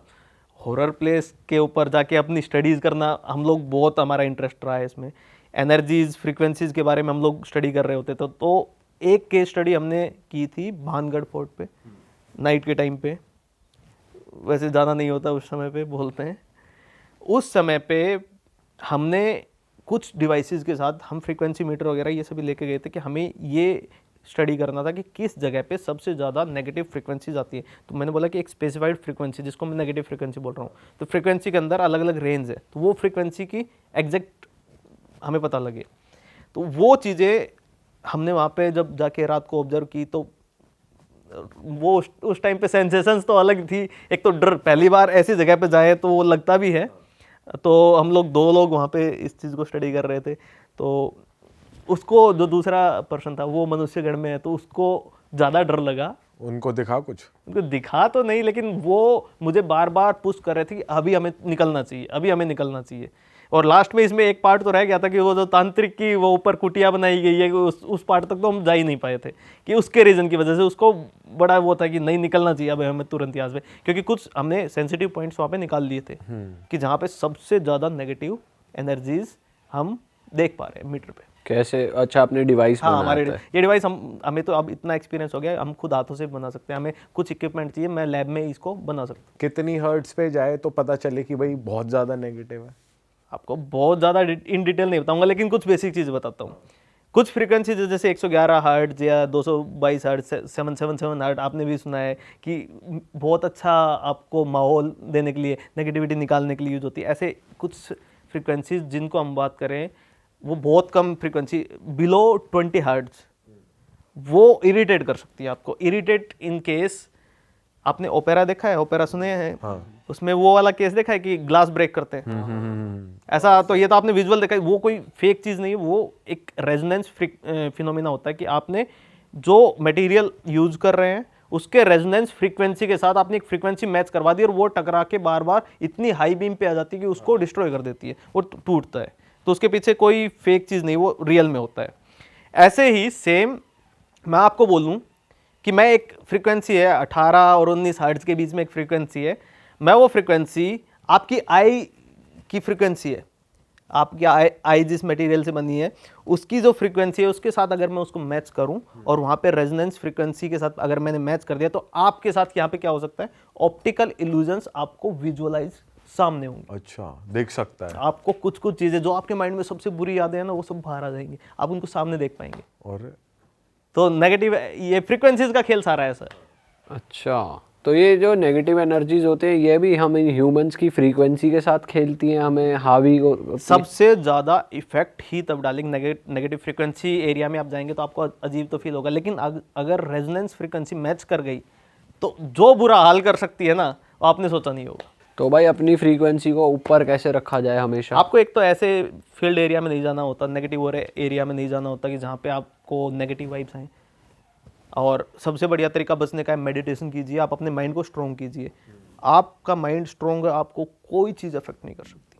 हॉरर प्लेस के ऊपर जाके अपनी स्टडीज़ करना, हम लोग बहुत, हमारा इंटरेस्ट रहा है इसमें। एनर्जीज, फ्रीक्वेंसीज के बारे में हम लोग स्टडी कर रहे होते थे। तो एक केस स्टडी हमने की थी भानगढ़ फोर्ट पे, नाइट के टाइम पे। वैसे ज़्यादा नहीं होता उस समय पे, बोलते हैं। उस समय पे हमने कुछ डिवाइसेस के साथ, हम फ्रीक्वेंसी मीटर वगैरह ये सभी लेके गए थे कि हमें ये स्टडी करना था कि किस जगह पे सबसे ज़्यादा नेगेटिव फ्रीक्वेंसीज आती है। तो मैंने बोला कि एक स्पेसिफाइड फ्रीक्वेंसी, जिसको मैं नेगेटिव फ्रीक्वेंसी बोल रहा हूँ, तो फ्रीक्वेंसी के अंदर अलग अलग रेंज है, तो वो फ्रीक्वेंसी की एग्जैक्ट हमें पता लगे। तो वो चीज़ें हमने वहाँ पे जब जाके रात को ऑब्जर्व की, तो वो उस टाइम पे सेंसेशंस तो अलग थी। एक तो डर, पहली बार ऐसी जगह पे जाए तो वो लगता भी है। तो हम लोग 2 लोग वहाँ पे इस चीज़ को स्टडी कर रहे थे। तो उसको, जो दूसरा पर्सन था वो मनुष्यगण में है, तो उसको ज़्यादा डर लगा। उनको दिखा कुछ? उनको दिखा तो नहीं, लेकिन वो मुझे बार बार पुश कर रहे थे कि अभी हमें निकलना चाहिए, अभी हमें निकलना चाहिए। और लास्ट में इसमें एक पार्ट तो रह गया था कि वो जो तांत्रिक की वो ऊपर कुटिया बनाई गई है, उस पार्ट तक तो हम जा ही नहीं पाए थे, कि उसके रीज़न की वजह से उसको बड़ा वो था कि नहीं निकलना चाहिए अब हमें तुरंत यहाँ से। क्योंकि कुछ हमने सेंसिटिव पॉइंट्स वहाँ पे निकाल लिए थे कि जहाँ पे सबसे ज़्यादा नेगेटिव एनर्जीज हम देख पा रहे हैं मीटर पे। कैसे? अच्छा, आपने डिवाइस हाँ, बनाया हमारे था? ये डिवाइस हमें तो अब इतना एक्सपीरियंस हो गया, हम खुद हाथों से बना सकते हैं। हमें कुछ इक्विपमेंट चाहिए, मैं लैब में इसको बना सकता हूँ। कितनी हर्ट्ज पे जाए तो पता चले कि भाई बहुत ज़्यादा नेगेटिव है? आपको बहुत ज़्यादा इन डिटेल नहीं बताऊंगा, लेकिन कुछ बेसिक चीज़ बताता हूँ। कुछ फ्रीक्वेंसी जैसे 111 हर्ट्ज या 222 हर्ट्ज, 777 हर्ट्ज, आपने भी सुना है कि बहुत अच्छा आपको माहौल देने के लिए, नेगेटिविटी निकालने के लिए यूज होती है। ऐसे कुछ फ्रीक्वेंसीज जिनको हम बात करें, वो बहुत कम फ्रीक्वेंसी, बिलो 20 हर्ट्ज, वो इरिटेट कर सकती है आपको। इरिटेट इन केस, आपने ओपेरा देखा है, ओपेरा सुने हैं? हाँ। उसमें वो वाला केस देखा है कि ग्लास ब्रेक करते हैं, ऐसा। तो ये तो आपने विजुअल देखा है, वो कोई फेक चीज़ नहीं है, वो एक रेजोनेंस फिनोमेना होता है कि आपने जो मटेरियल यूज कर रहे हैं उसके रेजोनेंस फ्रीक्वेंसी के साथ आपने एक फ्रीक्वेंसी मैच करवा दी और वो टकरा के बार बार इतनी हाई बीम पे आ जाती है कि उसको डिस्ट्रॉय कर देती है, वो टूटता है। तो उसके पीछे कोई फेक चीज़ नहीं, वो रियल में होता है। ऐसे ही सेम मैं आपको बोलूँ कि मैं एक फ्रीक्वेंसी है 18 और 19 हर्ट्ज के बीच में एक फ्रीक्वेंसी है, मैं वो फ्रीक्वेंसी आपकी आई की फ्रीक्वेंसी है, आपकी आई जिस मटेरियल से बनी है उसकी जो फ्रीक्वेंसी है उसके साथ अगर मैं उसको मैच करूं और वहां पे रेजोनेंस फ्रीक्वेंसी के साथ अगर मैंने मैच कर दिया तो आपके साथ यहाँ पे क्या हो सकता है, ऑप्टिकल इल्यूजन्स आपको विजुअलाइज सामने होंगे। अच्छा, देख सकता है। आपको कुछ कुछ चीज़ें जो आपके माइंड में सबसे बुरी यादें हैं ना वो सब बाहर आ जाएंगी, आप उनको सामने देख पाएंगे। और तो नेगेटिव ये फ्रीक्वेंसीज का खेल सारा है सर। अच्छा, तो ये जो नेगेटिव एनर्जीज होते हैं ये भी हम ह्यूमंस की फ्रीक्वेंसी के साथ खेलती हैं, हमें हावी को सबसे ज़्यादा इफेक्ट ही तब डालेंगे नेगेटिव फ्रीक्वेंसी एरिया में आप जाएंगे तो आपको अजीब तो फील होगा, लेकिन अगर रेजोनेंस फ्रीक्वेंसी मैच कर गई तो जो बुरा हाल कर सकती है ना वो आपने सोचा नहीं होगा। तो भाई अपनी फ्रीक्वेंसी को ऊपर कैसे रखा जाए हमेशा? आपको एक तो ऐसे फील्ड एरिया में नहीं जाना होता, नेगेटिव एरिया में नहीं जाना होता कि जहाँ पे आपको नेगेटिव वाइब्स आए। और सबसे बढ़िया तरीका बचने का है मेडिटेशन कीजिए, आप अपने माइंड को स्ट्रॉन्ग कीजिए। आपका माइंड स्ट्रॉन्ग है, आपको कोई चीज़ अफेक्ट नहीं कर सकती।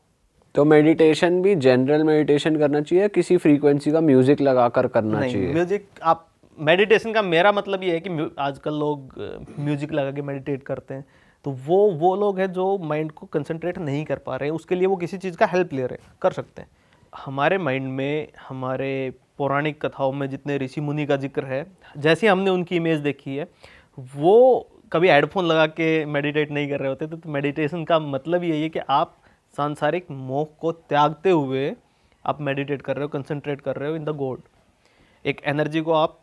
तो मेडिटेशन भी जनरल मेडिटेशन करना चाहिए, किसी फ्रीक्वेंसी का म्यूजिक लगाकर करना नहीं, चाहिए? म्यूजिक आप मेडिटेशन का मेरा मतलब ये है कि आजकल लोग म्यूजिक लगा के मेडिटेट करते हैं, तो वो लोग हैं जो माइंड को कंसंट्रेट नहीं कर पा रहे हैं, उसके लिए वो किसी चीज़ का हेल्प ले रहे हैं, कर सकते हैं। हमारे माइंड में, हमारे पौराणिक कथाओं में जितने ऋषि मुनि का जिक्र है, जैसे हमने उनकी इमेज देखी है, वो कभी हेडफोन लगा के मेडिटेट नहीं कर रहे होते। तो मेडिटेशन का मतलब यही है कि आप सांसारिक मोह को त्यागते हुए आप मेडिटेट कर रहे हो, कंसंट्रेट कर रहे हो इन द गॉड। एक एनर्जी को आप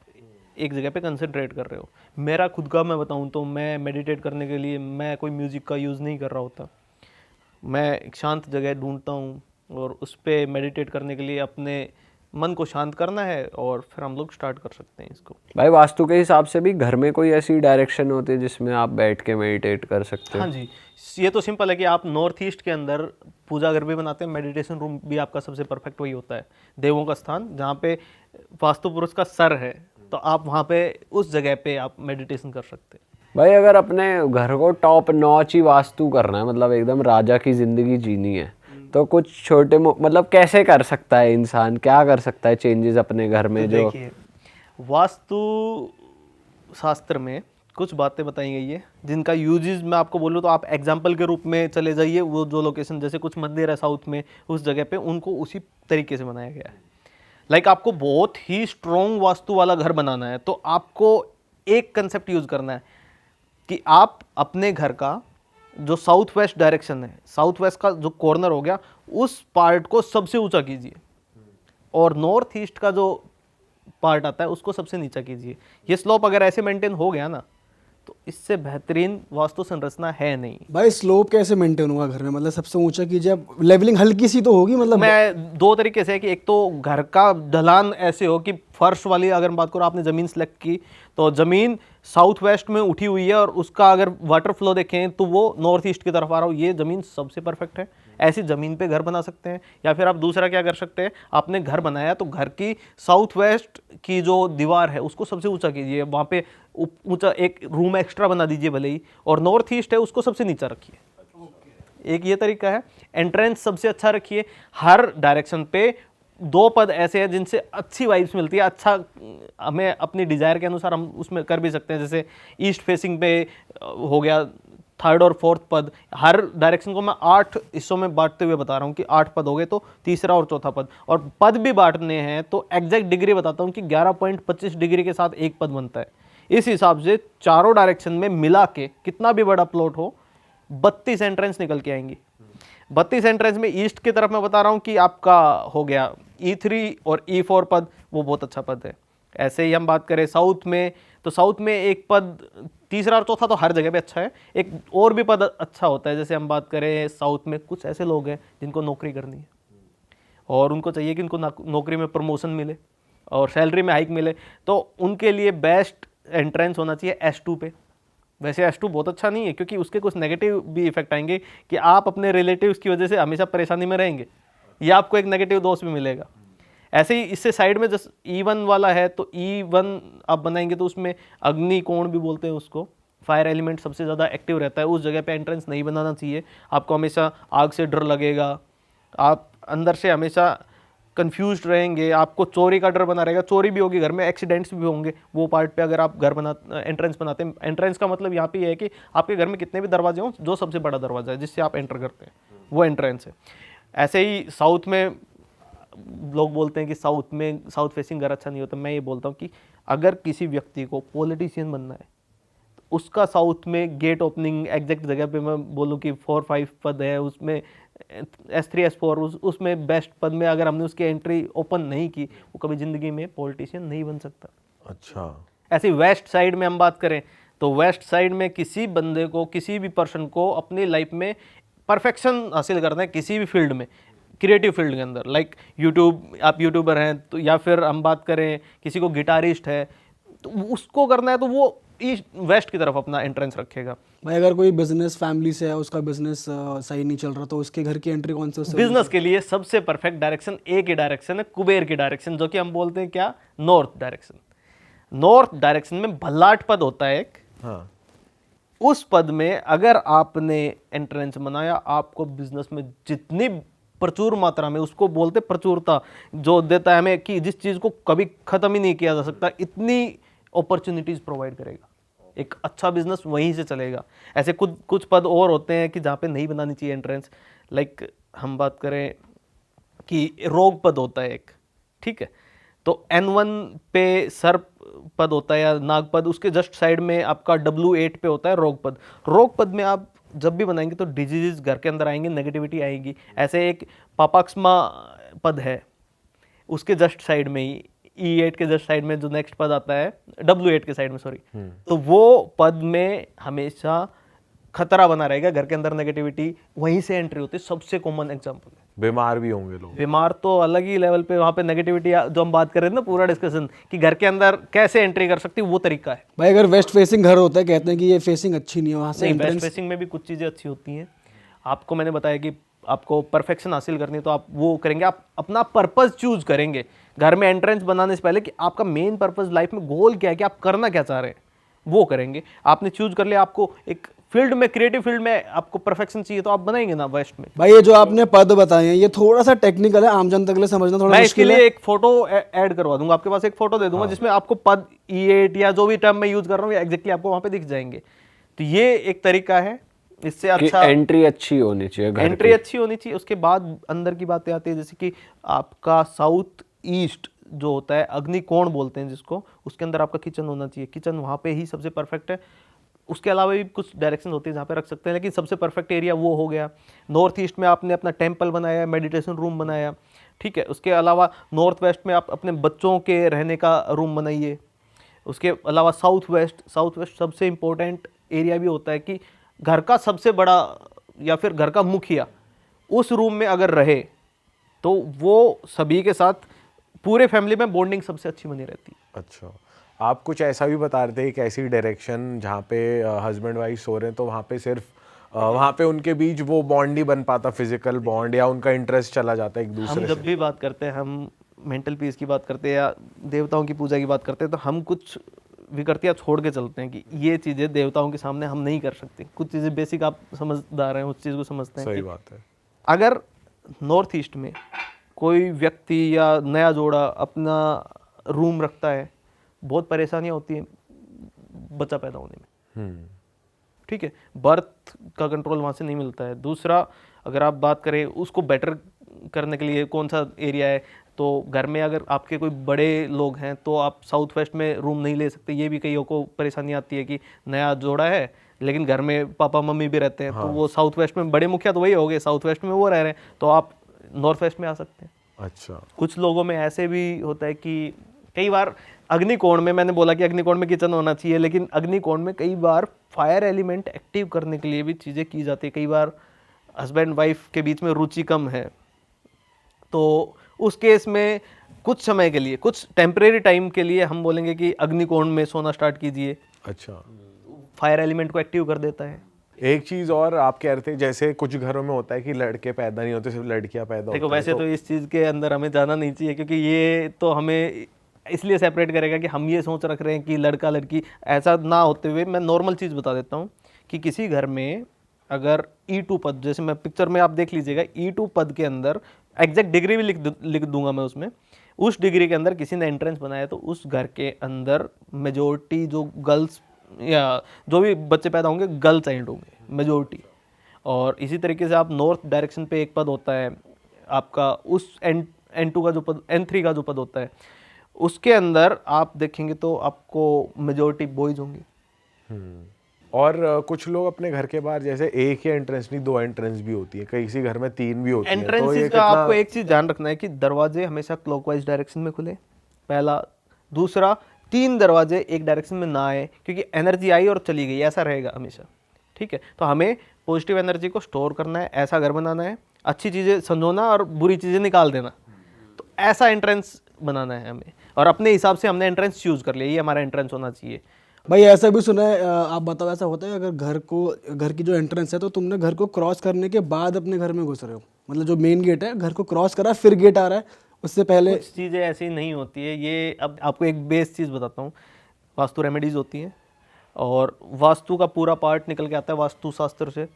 एक जगह पे कंसंट्रेट कर रहे हो। मेरा खुद का मैं बताऊं तो मैं मेडिटेट करने के लिए मैं कोई म्यूज़िक का यूज़ नहीं कर रहा होता, मैं एक शांत जगह ढूंढता हूं और उस पर मेडिटेट करने के लिए अपने मन को शांत करना है और फिर हम लोग स्टार्ट कर सकते हैं इसको। भाई वास्तु के हिसाब से भी घर में कोई ऐसी डायरेक्शन होती है जिसमें आप बैठ के मेडिटेट कर सकते हो? हाँ जी, ये तो सिंपल है कि आप नॉर्थ ईस्ट के अंदर पूजा घर भी बनाते हैं, मेडिटेशन रूम भी आपका सबसे परफेक्ट वही होता है, देवों का स्थान जहाँ पे वास्तु पुरुष का सर है, तो आप वहाँ पे उस जगह पे आप मेडिटेशन कर सकते हैं। भाई अगर अपने घर को टॉप नॉच ही वास्तु करना है, मतलब एकदम राजा की जिंदगी जीनी है, तो कुछ छोटे मतलब कैसे कर सकता है इंसान, क्या कर सकता है चेंजेस अपने घर में? तो जो देखिए, वास्तु शास्त्र में कुछ बातें बताई गई है जिनका यूजेस मैं आपको बोलूँ तो आप एग्जाम्पल के रूप में चले जाइए, वो जो लोकेशन जैसे कुछ मंदिर है साउथ में उस जगह पे उनको उसी तरीके से बनाया गया है। लाइक आपको बहुत ही स्ट्रॉन्ग वास्तु वाला घर बनाना है तो आपको एक कंसेप्ट यूज करना है कि आप अपने घर का जो साउथ वेस्ट डायरेक्शन है, साउथ वेस्ट का जो कॉर्नर हो गया, उस पार्ट को सबसे ऊंचा कीजिए और नॉर्थ ईस्ट का जो पार्ट आता है उसको सबसे नीचा कीजिए। ये स्लोप अगर ऐसे मेंटेन हो गया ना तो इससे बेहतरीन वास्तु संरचना है नहीं। भाई स्लोप कैसे मेंटेन होगा घर में, मतलब सबसे ऊंचा कीजिए, अब लेवलिंग हल्की सी तो होगी मतलब। मैं दो तरीके से है कि एक तो घर का ढलान ऐसे हो कि फर्श वाली अगर मैं बात करूँ, आपने ज़मीन सेलेक्ट की तो ज़मीन साउथ वेस्ट में उठी हुई है और उसका अगर वाटर फ्लो देखें तो वो नॉर्थ ईस्ट की तरफ आ रहा हो, ये ज़मीन सबसे परफेक्ट है। ऐसी ज़मीन पे घर बना सकते हैं। या फिर आप दूसरा क्या कर सकते हैं, आपने घर बनाया तो घर की साउथ वेस्ट की जो दीवार है उसको सबसे ऊंचा कीजिए, वहाँ पे ऊंचा एक रूम एक्स्ट्रा बना दीजिए भले ही, और नॉर्थ ईस्ट है उसको सबसे नीचा रखिए। एक ये तरीका है। एंट्रेंस सबसे अच्छा रखिए। हर डायरेक्शन पे 2 पद ऐसे हैं जिनसे अच्छी वाइब्स मिलती है, अच्छा हमें अपनी डिज़ायर के अनुसार हम उसमें कर भी सकते हैं। जैसे ईस्ट फेसिंग पे हो गया 3rd और 4th पद। हर डायरेक्शन को मैं 8 हिस्सों में बांटते हुए बता रहा हूँ कि 8 पद हो गए तो तीसरा और चौथा पद, और पद भी बांटने हैं तो एग्जैक्ट डिग्री बताता हूँ कि 11.25 डिग्री के साथ एक पद बनता है। इस हिसाब से चारों डायरेक्शन में मिला के कितना भी बड़ा प्लॉट हो 32 एंट्रेंस निकल के आएंगी। 32 एंट्रेंस में ईस्ट की तरफ मैं बता रहा हूँ कि आपका हो गया E3 और E4 पद, वो बहुत अच्छा पद है। ऐसे ही हम बात करें साउथ में, तो साउथ में एक पद तीसरा और चौथा तो हर जगह पे अच्छा है, एक और भी पद अच्छा होता है। जैसे हम बात करें साउथ में कुछ ऐसे लोग हैं जिनको नौकरी करनी है और उनको चाहिए कि उनको नौकरी में प्रमोशन मिले और सैलरी में हाइक मिले, तो उनके लिए बेस्ट एंट्रेंस होना चाहिए S2 पे। वैसे S2 बहुत अच्छा नहीं है क्योंकि उसके कुछ नेगेटिव भी इफेक्ट आएंगे कि आप अपने रिलेटिव्स की वजह से हमेशा परेशानी में रहेंगे या आपको एक नेगेटिव दोस्त भी मिलेगा। ऐसे ही इससे साइड में जैसे E1 वाला है तो E1 आप बनाएंगे तो उसमें अग्नि कोण भी बोलते हैं उसको, फायर एलिमेंट सबसे ज़्यादा एक्टिव रहता है, उस जगह पे एंट्रेंस नहीं बनाना चाहिए। आपको हमेशा आग से डर लगेगा, आप अंदर से हमेशा कंफ्यूज रहेंगे, आपको चोरी का डर बना रहेगा, चोरी भी होगी घर में, एक्सीडेंट्स भी होंगे वो पार्ट पे अगर आप घर बना एंट्रेंस बनाते हैं। एंट्रेंस का मतलब यहाँ पे ये है कि आपके घर में कितने भी दरवाजे हों, जो सबसे बड़ा दरवाजा है जिससे आप एंटर करते हैं वो एंट्रेंस है। ऐसे ही साउथ में लोग बोलते हैं कि साउथ फेसिंग घर अच्छा नहीं होता। मैं ये बोलता हूँ कि अगर किसी व्यक्ति को पॉलिटिशियन बनना है तो उसका साउथ में गेट ओपनिंग एग्जैक्ट जगह पे मैं बोलूँ कि 4-5 पद है, उसमें S3 S4 उसमें बेस्ट पद में अगर हमने उसकी एंट्री ओपन नहीं की, वो कभी ज़िंदगी में पॉलिटिशियन नहीं बन सकता। अच्छा, ऐसे वेस्ट साइड में हम बात करें तो वेस्ट साइड में किसी बंदे को, किसी भी पर्सन को अपनी लाइफ में परफेक्शन हासिल करना है किसी भी फील्ड में, क्रिएटिव फील्ड के अंदर, लाइक यूट्यूब, आप यूट्यूबर हैं तो, या फिर हम बात करें किसी को गिटारिस्ट है तो उसको करना है तो वो ईस्ट वेस्ट की तरफ अपना एंट्रेंस रखेगा। भाई अगर कोई बिजनेस फैमिली से है, उसका बिजनेस सही नहीं चल रहा, तो उसके घर की एंट्री कौन से उससे बिजनेस के लिए सबसे परफेक्ट डायरेक्शन एक ही डायरेक्शन है, कुबेर की डायरेक्शन, जो कि हम बोलते हैं क्या, नॉर्थ डायरेक्शन। नॉर्थ डायरेक्शन में भल्लाट पद होता है एक, हाँ, उस पद में अगर आपने एंट्रेंस बनाया, आपको बिजनेस में जितनी प्रचुर मात्रा में, उसको बोलते प्रचुरता, जो देता है हमें कि जिस चीज़ को कभी ख़त्म ही नहीं किया जा सकता, इतनी अपॉर्चुनिटीज़ प्रोवाइड करेगा। एक अच्छा बिजनेस वहीं से चलेगा। ऐसे कुछ पद और होते हैं कि जहाँ पे नहीं बनानी चाहिए एंट्रेंस, लाइक हम बात करें कि रोग पद होता है एक, ठीक है, तो N1 पे सर्प पद होता है या नाग पद, उसके जस्ट साइड में आपका W8 पे होता है रोग पद। रोग पद में आप जब भी बनाएंगे तो डिजीजेस घर के अंदर आएंगे, नेगेटिविटी आएगी। ऐसे एक पापाक्समा पद है, उसके जस्ट साइड में ही E8 के जस्ट साइड में जो नेक्स्ट पद आता है, W8 के साइड में सॉरी, तो वो पद में हमेशा खतरा बना रहेगा, घर के अंदर नेगेटिविटी वहीं से एंट्री होती है। सबसे कॉमन एग्जांपल है। बीमार भी होंगे लोग। बीमार तो अलग ही लेवल पे, वहाँ पे नेगेटिविटी जो हम बात कर रहे थे ना, पूरा डिस्कशन कि घर के अंदर कैसे एंट्री कर सकती है, वो तरीका है। भाई अगर वेस्ट फेसिंग घर होता है, कहते हैं कि ये फेसिंग अच्छी नहीं है, वहाँ से नहीं, वेस्ट एंट्रेंस फेसिंग में भी कुछ चीज़ें अच्छी होती हैं। आपको मैंने बताया कि आपको परफेक्शन हासिल करनी है तो आप वो करेंगे, आप अपना पर्पस चूज करेंगे घर में एंट्रेंस बनाने से पहले कि आपका मेन पर्पस लाइफ में गोल क्या है, कि आप करना क्या चाह रहे हैं, वो करेंगे। आपने चूज कर लिया, आपको एक फील्ड में, क्रिएटिव फील्ड में आपको परफेक्शन चाहिए तो आप बनाएंगे ना वेस्ट में। भाई ये जो आपने पद बताए हैं ये थोड़ा सा टेक्निकल है, आम जनता के लिए समझना थोड़ा मैं इसके मुश्किल है। लिए एक फोटो ऐड करवा दूंगा आपके पास, एक फोटो दे दूंगा जिसमें आपको पद E8 या जो भी टर्म मैं यूज कर रहा हूँ एग्जैक्टली आपको वहां पे दिख जाएंगे। तो ये एक तरीका है, इससे अच्छा एंट्री अच्छी होनी चाहिए, एंट्री अच्छी होनी चाहिए। उसके बाद अंदर की बातें आती है, जैसे कि आपका साउथ ईस्ट जो होता है, अग्निकोण बोलते हैं जिसको, उसके अंदर आपका किचन होना चाहिए। किचन वहाँ पे ही सबसे परफेक्ट है। उसके अलावा भी कुछ डायरेक्शन होती है जहाँ पे रख सकते हैं, लेकिन सबसे परफेक्ट एरिया वो हो गया। नॉर्थ ईस्ट में आपने अपना टेम्पल बनाया, मेडिटेशन रूम बनाया, ठीक है। उसके अलावा नॉर्थ वेस्ट में आप अपने बच्चों के रहने का रूम बनाइए। उसके अलावा साउथ वेस्ट सबसे इम्पोर्टेंट एरिया भी होता है कि घर का सबसे बड़ा या फिर घर का मुखिया उस रूम में अगर रहे तो वो सभी के साथ, पूरे फैमिली में बॉन्डिंग सबसे अच्छी बनी रहती है। अच्छा, आप कुछ ऐसा भी बता रहे थे, एक ऐसी डायरेक्शन जहाँ पे हस्बैंड वाइफ सो रहे हैं तो वहाँ पे सिर्फ वहाँ पे उनके बीच वो बॉन्ड नहीं बन पाता, फिजिकल बॉन्ड, या उनका इंटरेस्ट चला जाता है एक हम दूसरे जब से। भी बात करते हैं, हम मेंटल पीस की बात करते हैं या देवताओं की पूजा की बात करते हैं, तो हम कुछ विकृतियाँ छोड़ के चलते हैं कि ये चीज़ें देवताओं के सामने हम नहीं कर सकते। कुछ चीज़ें बेसिक, आप समझदार हैं, उस चीज़ को समझते हैं सही कि बात है। अगर नॉर्थ ईस्ट में कोई व्यक्ति या नया जोड़ा अपना रूम रखता है, बहुत परेशानियाँ होती हैं बच्चा पैदा होने में, ठीक है। बर्थ का कंट्रोल वहाँ से नहीं मिलता है। दूसरा, अगर आप बात करें उसको बेटर करने के लिए कौन सा एरिया है, तो घर में अगर आपके कोई बड़े लोग हैं तो आप साउथ वेस्ट में रूम नहीं ले सकते। ये भी कईयों को परेशानी आती है कि नया जोड़ा है लेकिन घर में पापा मम्मी भी रहते हैं, तो वो साउथ वेस्ट में, बड़े मुखिया तो वही हो गए, साउथ वेस्ट में वो रह रहे हैं, तो आप नॉर्थ वेस्ट में आ सकते हैं। अच्छा, कुछ लोगों में ऐसे भी होता है कि कई बार अग्निकोण में, मैंने बोला कि अग्निकोण में किचन होना चाहिए, लेकिन अग्निकोण में कई बार फायर एलिमेंट एक्टिव करने के लिए भी चीज़ें की जाती है। कई बार हस्बैंड वाइफ के बीच में रुचि कम है, तो उस केस में कुछ समय के लिए, कुछ टेम्परेरी टाइम के लिए हम बोलेंगे कि अग्निकोण में सोना स्टार्ट कीजिए। अच्छा, फायर एलिमेंट को एक्टिव कर देता है। एक चीज और आप कह रहे थे, जैसे कुछ घरों में होता है कि लड़के पैदा नहीं होते, सिर्फ लड़कियां पैदा देखो होती हैं, वैसे तो इस चीज़ के अंदर हमें जाना नहीं चाहिए, क्योंकि ये तो हमें इसलिए सेपरेट करेगा कि हम ये सोच रख रहे हैं कि लड़का लड़की, ऐसा ना होते हुए मैं नॉर्मल चीज़ बता देता हूँ कि किसी घर में अगर E2 पद, जैसे मैं पिक्चर में आप देख लीजिएगा, E2 पद के अंदर एग्जैक्ट डिग्री भी लिख दूंगा मैं उसमें, उस डिग्री के अंदर किसी ने एंट्रेंस बनाया तो उस घर के अंदर मेजोरिटी जो गर्ल्स या जो भी बच्चे पैदा होंगे गर्ल चाइल्ड होंगे मेजोरिटी। और इसी तरीके से आप नॉर्थ डायरेक्शन पे एक पद होता है आपका, उस N2 का जो पद, N3 का जो पद होता है, उसके अंदर आप देखेंगे तो आपको मेजोरिटी बॉयज होंगे। और कुछ लोग अपने घर के बाहर, जैसे एक ही एंट्रेंस नहीं 2 एंट्रेंस भी होती है, किसी घर में 3 भी होती है, तो ये एंट्रेंसेस का आपको एक चीज ध्यान रखना है कि दरवाजे हमेशा क्लॉकवाइज डायरेक्शन में खुले, पहला। दूसरा, 3 दरवाजे एक डायरेक्शन में ना आए, क्योंकि एनर्जी आई और चली गई, ऐसा रहेगा हमेशा। ठीक है, तो हमें पॉजिटिव एनर्जी को स्टोर करना है, ऐसा घर बनाना है, अच्छी चीज़ें संजोना और बुरी चीज़ें निकाल देना, तो ऐसा एंट्रेंस बनाना है हमें। और अपने हिसाब से हमने एंट्रेंस चूज कर लिया, ये हमारा एंट्रेंस होना चाहिए। भाई ऐसा भी सुना है, आप बताओ, ऐसा होता है अगर घर की जो एंट्रेंस है तो तुमने घर को क्रॉस करने के बाद अपने घर में घुस रहे हो, मतलब जो मेन गेट है घर को क्रॉस करा फिर गेट आ रहा है, उससे पहले कुछ चीज़ें ऐसी नहीं होती है। ये अब आपको एक बेस चीज़ बताता हूँ, वास्तु रेमेडीज़ होती हैं और वास्तु का पूरा पार्ट निकल के आता है वास्तु शास्त्र से,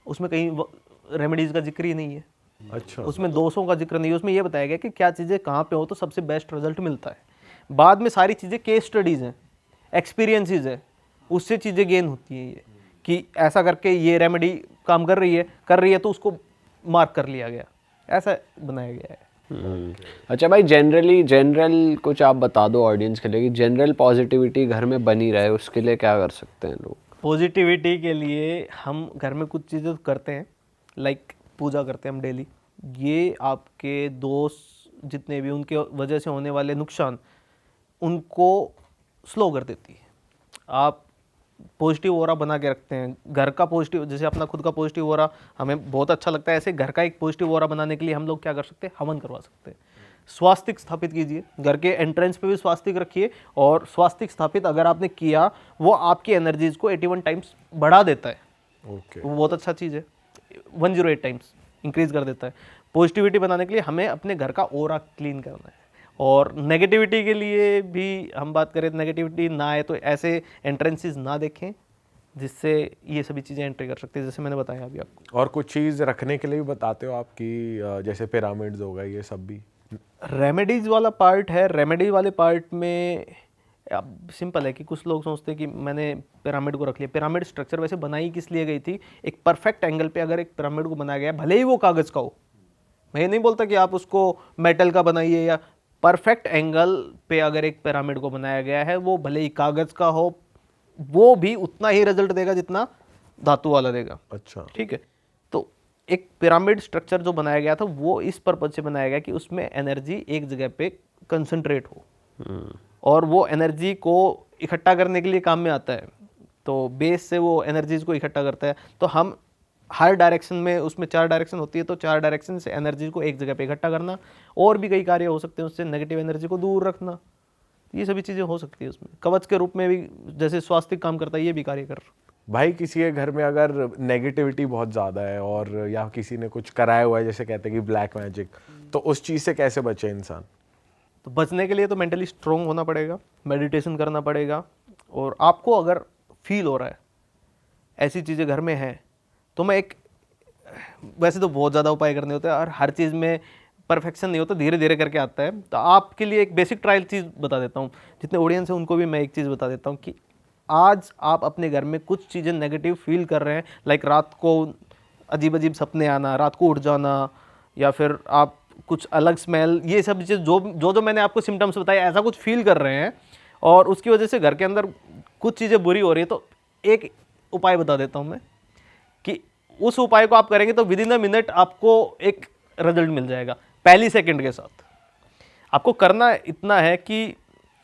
उसमें कहीं रेमेडीज़ का जिक्र ही नहीं है। अच्छा, उसमें दोषों का जिक्र नहीं है, उसमें ये बताया गया कि क्या चीज़ें कहाँ पे हो तो सबसे बेस्ट रिजल्ट मिलता है। बाद में सारी चीज़ें केस स्टडीज़ हैं, एक्सपीरियंसेस है, उससे चीज़ें गेन होती हैं, ये कि ऐसा करके ये रेमेडी काम कर रही है तो उसको मार्क कर लिया गया, ऐसा बनाया गया है। अच्छा भाई, जनरल कुछ आप बता दो ऑडियंस के लिए कि जनरल पॉजिटिविटी घर में बनी रहे, उसके लिए क्या कर सकते हैं लोग? पॉजिटिविटी के लिए हम घर में कुछ चीज़ें करते हैं, लाइक पूजा करते हैं हम डेली। ये आपके दोस्त जितने भी, उनके वजह से होने वाले नुकसान, उनको स्लो कर देती है। आप पॉजिटिव ऑरा बना के रखते हैं घर का, पॉजिटिव, जैसे अपना खुद का पॉजिटिव ऑरा हमें बहुत अच्छा लगता है, ऐसे घर का एक पॉजिटिव ऑरा बनाने के लिए हम लोग क्या कर सकते हैं, हवन करवा सकते हैं। स्वास्तिक स्थापित कीजिए, घर के एंट्रेंस पे भी स्वास्तिक रखिए, और स्वास्तिक स्थापित अगर आपने किया, वो आपकी एनर्जीज को 81 टाइम्स बढ़ा देता है। ओके, वो बहुत अच्छा चीज़ है, 108 टाइम्स इंक्रीज कर देता है। पॉजिटिविटी बनाने के लिए हमें अपने घर का ऑरा क्लीन करना है। और नेगेटिविटी के लिए भी हम बात करें, नेगेटिविटी ना आए तो ऐसे एंट्रेंसेस ना देखें जिससे ये सभी चीज़ें एंट्री कर सकती है, जैसे मैंने बताया अभी आपको। और कुछ चीज़ रखने के लिए भी बताते हो आप कि जैसे पिरामिड्स हो गए, ये सब भी? रेमेडीज़ वाला पार्ट है, रेमेडी वाले पार्ट में अब सिंपल है कि कुछ लोग सोचते हैं कि मैंने पिरामिड को रख लिया। पिरामिड स्ट्रक्चर वैसे बनाई किस लिए गई थी, एक परफेक्ट एंगल पे अगर एक पिरामिड को बनाया गया, भले ही वो कागज़ का हो, मैं ये नहीं बोलता कि आप उसको मेटल का बनाइए, या परफेक्ट एंगल पे अगर एक पिरामिड को बनाया गया है, वो भले ही कागज़ का हो, वो भी उतना ही रिजल्ट देगा जितना धातु वाला देगा। अच्छा, ठीक है, तो एक पिरामिड स्ट्रक्चर जो बनाया गया था वो इस पर्पज से बनाया गया कि उसमें एनर्जी एक जगह पे कंसंट्रेट हो, और वो एनर्जी को इकट्ठा करने के लिए काम में आता है। तो बेस से वो एनर्जीज को इकट्ठा करता है। तो हम हर डायरेक्शन में, उसमें 4 डायरेक्शन होती है, तो 4 डायरेक्शन से एनर्जी को एक जगह पे इकट्ठा करना, और भी कई कार्य हो सकते हैं उससे, नेगेटिव एनर्जी को दूर रखना, ये सभी चीज़ें हो सकती है उसमें। कवच के रूप में भी जैसे स्वास्तिक काम करता है, ये भी कार्य कर। भाई किसी के घर में अगर नेगेटिविटी बहुत ज़्यादा है और या किसी ने कुछ कराया हुआ है, जैसे कहते हैं कि ब्लैक मैजिक, तो उस चीज़ से कैसे बचे इंसान? तो बचने के लिए तो मेंटली स्ट्रोंग होना पड़ेगा, मेडिटेशन करना पड़ेगा, और आपको अगर फील हो रहा है ऐसी चीज़ें घर में हैं, तो मैं एक, वैसे तो बहुत ज़्यादा उपाय करने होते हैं और हर चीज़ में परफेक्शन नहीं होता, धीरे धीरे करके आता है। तो आपके लिए एक बेसिक ट्रायल चीज़ बता देता हूँ, जितने ऑडियंस हैं उनको भी मैं एक चीज़ बता देता हूँ कि आज आप अपने घर में कुछ चीज़ें नेगेटिव फील कर रहे हैं, लाइक रात को अजीब अजीब सपने आना, रात को उठ जाना, या फिर आप कुछ अलग स्मेल, ये सब चीज़ जो मैंने आपको सिम्टम्स बताए, ऐसा कुछ फील कर रहे हैं और उसकी वजह से घर के अंदर कुछ चीज़ें बुरी हो रही है, तो एक उपाय बता देता हूँ मैं कि उस उपाय को आप करेंगे तो विद इन अ मिनट आपको एक रिजल्ट मिल जाएगा, पहली सेकंड के साथ। आपको करना इतना है कि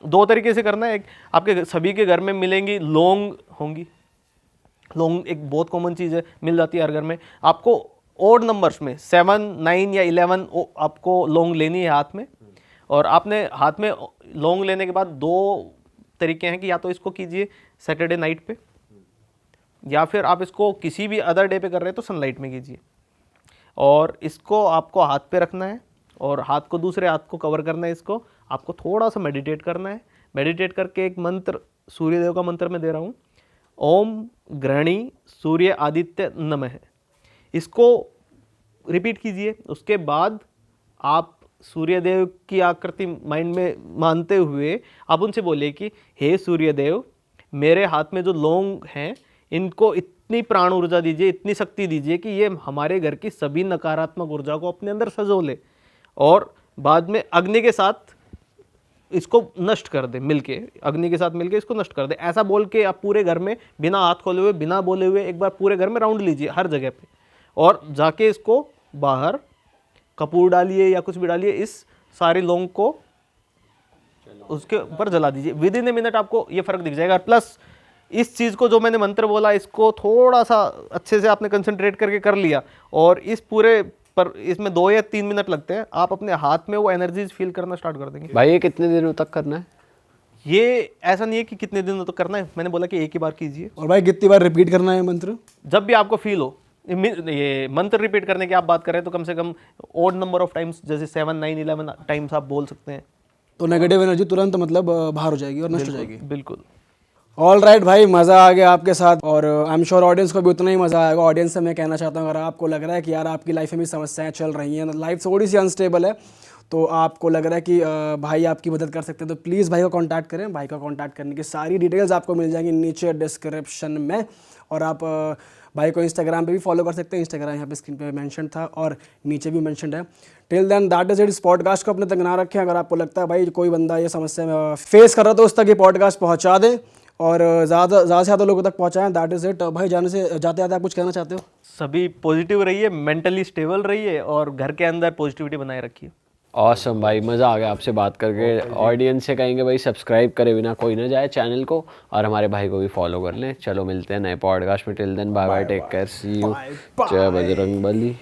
2 तरीके से करना है। एक, आपके सभी के घर में मिलेंगी लौंग होंगी, लौंग एक बहुत कॉमन चीज़ है, मिल जाती है हर घर में। आपको ओड नंबर्स में 7, 9 या 11 आपको लौंग लेनी है हाथ में, और आपने हाथ में लौंग लेने के बाद 2 तरीके हैं कि या तो इसको कीजिए सैटरडे नाइट पे, या फिर आप इसको किसी भी अदर डे पे कर रहे हैं तो सनलाइट में कीजिए। और इसको आपको हाथ पे रखना है और हाथ को दूसरे हाथ को कवर करना है। इसको आपको थोड़ा सा मेडिटेट करना है। मेडिटेट करके एक मंत्र सूर्यदेव का मंत्र मैं दे रहा हूँ, ओम ग्रहणी सूर्य आदित्य नमः। इसको रिपीट कीजिए। उसके बाद आप सूर्यदेव की आकृति माइंड में मानते हुए आप उनसे बोलिए कि हे सूर्यदेव, मेरे हाथ में जो लौंग हैं इनको इतनी प्राण ऊर्जा दीजिए, इतनी शक्ति दीजिए कि ये हमारे घर की सभी नकारात्मक ऊर्जा को अपने अंदर सजो ले और बाद में अग्नि के साथ इसको नष्ट कर दे, मिलके अग्नि के साथ मिलके इसको नष्ट कर दे। ऐसा बोल के आप पूरे घर में बिना हाथ खोले हुए, बिना बोले हुए एक बार पूरे घर में राउंड लीजिए हर जगह पे, और जाके इसको बाहर कपूर डालिए या कुछ भी डालिए, इस सारे लौंग को उसके ऊपर जला दीजिए। विद इन ए मिनट आपको ये फर्क दिख जाएगा। प्लस इस चीज़ को जो मैंने मंत्र बोला, इसको थोड़ा सा अच्छे से आपने कंसंट्रेट करके कर लिया और इस पूरे पर इसमें 2 या 3 मिनट लगते हैं, आप अपने हाथ में वो एनर्जीज फील करना स्टार्ट कर देंगे। भाई ये कितने दिनों तक करना है? ये ऐसा नहीं है कि कितने दिनों तक करना है, मैंने बोला कि एक ही बार कीजिए। और भाई कितनी बार रिपीट करना है मंत्र? जब भी आपको फील हो। ये मंत्र रिपीट करने की आप बात कर रहे हैं तो कम से कम ओड नंबर ऑफ टाइम्स, जैसे 7, 9, 11 टाइम्स आप बोल सकते हैं। तो नेगेटिव एनर्जी तुरंत मतलब बाहर हो जाएगी और नष्ट हो जाएगी। बिल्कुल। ऑल राइट भाई, मज़ा आ गया आपके साथ और आई एम श्योर ऑडियंस को भी उतना ही मज़ा आएगा। ऑडियंस से मैं कहना चाहता हूँ, अगर आपको लग रहा है कि यार आपकी लाइफ में भी समस्याएं चल रही हैं, लाइफ थोड़ी सी अनस्टेबल है, तो आपको लग रहा है कि भाई आपकी मदद कर सकते हैं, तो प्लीज़ भाई को कांटेक्ट करें। भाई का कांटेक्ट करने की सारी डिटेल्स आपको मिल जाएंगी नीचे डिस्क्रिप्शन में। और आप भाई को इंस्टाग्राम पे भी फॉलो कर सकते हैं। इंस्टाग्राम यहाँ पे स्क्रीन पे मेंशन था और नीचे भी मेंशनड है। Till then that is it. इस पॉडकास्ट को अपने तक ना रखें। अगर आपको लगता है भाई कोई बंदा ये समस्या फेस कर रहा है तो उस तक ये पॉडकास्ट पहुँचा दें और ज़्यादा से ज़्यादा लोगों तक पहुँचाएं। That is it. भाई जाते जाते आप कुछ कहना चाहते हो? सभी पॉजिटिव रहिए, मेंटली स्टेबल रहिए और घर के अंदर पॉजिटिविटी बनाए रखिए। ऑसम भाई, मज़ा आ गया आपसे बात करके। ऑडियंस से कहेंगे भाई सब्सक्राइब करे बिना कोई ना जाए चैनल को, और हमारे भाई को भी फॉलो कर लें। चलो मिलते हैं नए पॉडकास्ट में। Till then bye bye, take care, see you, जय बजरंग बली।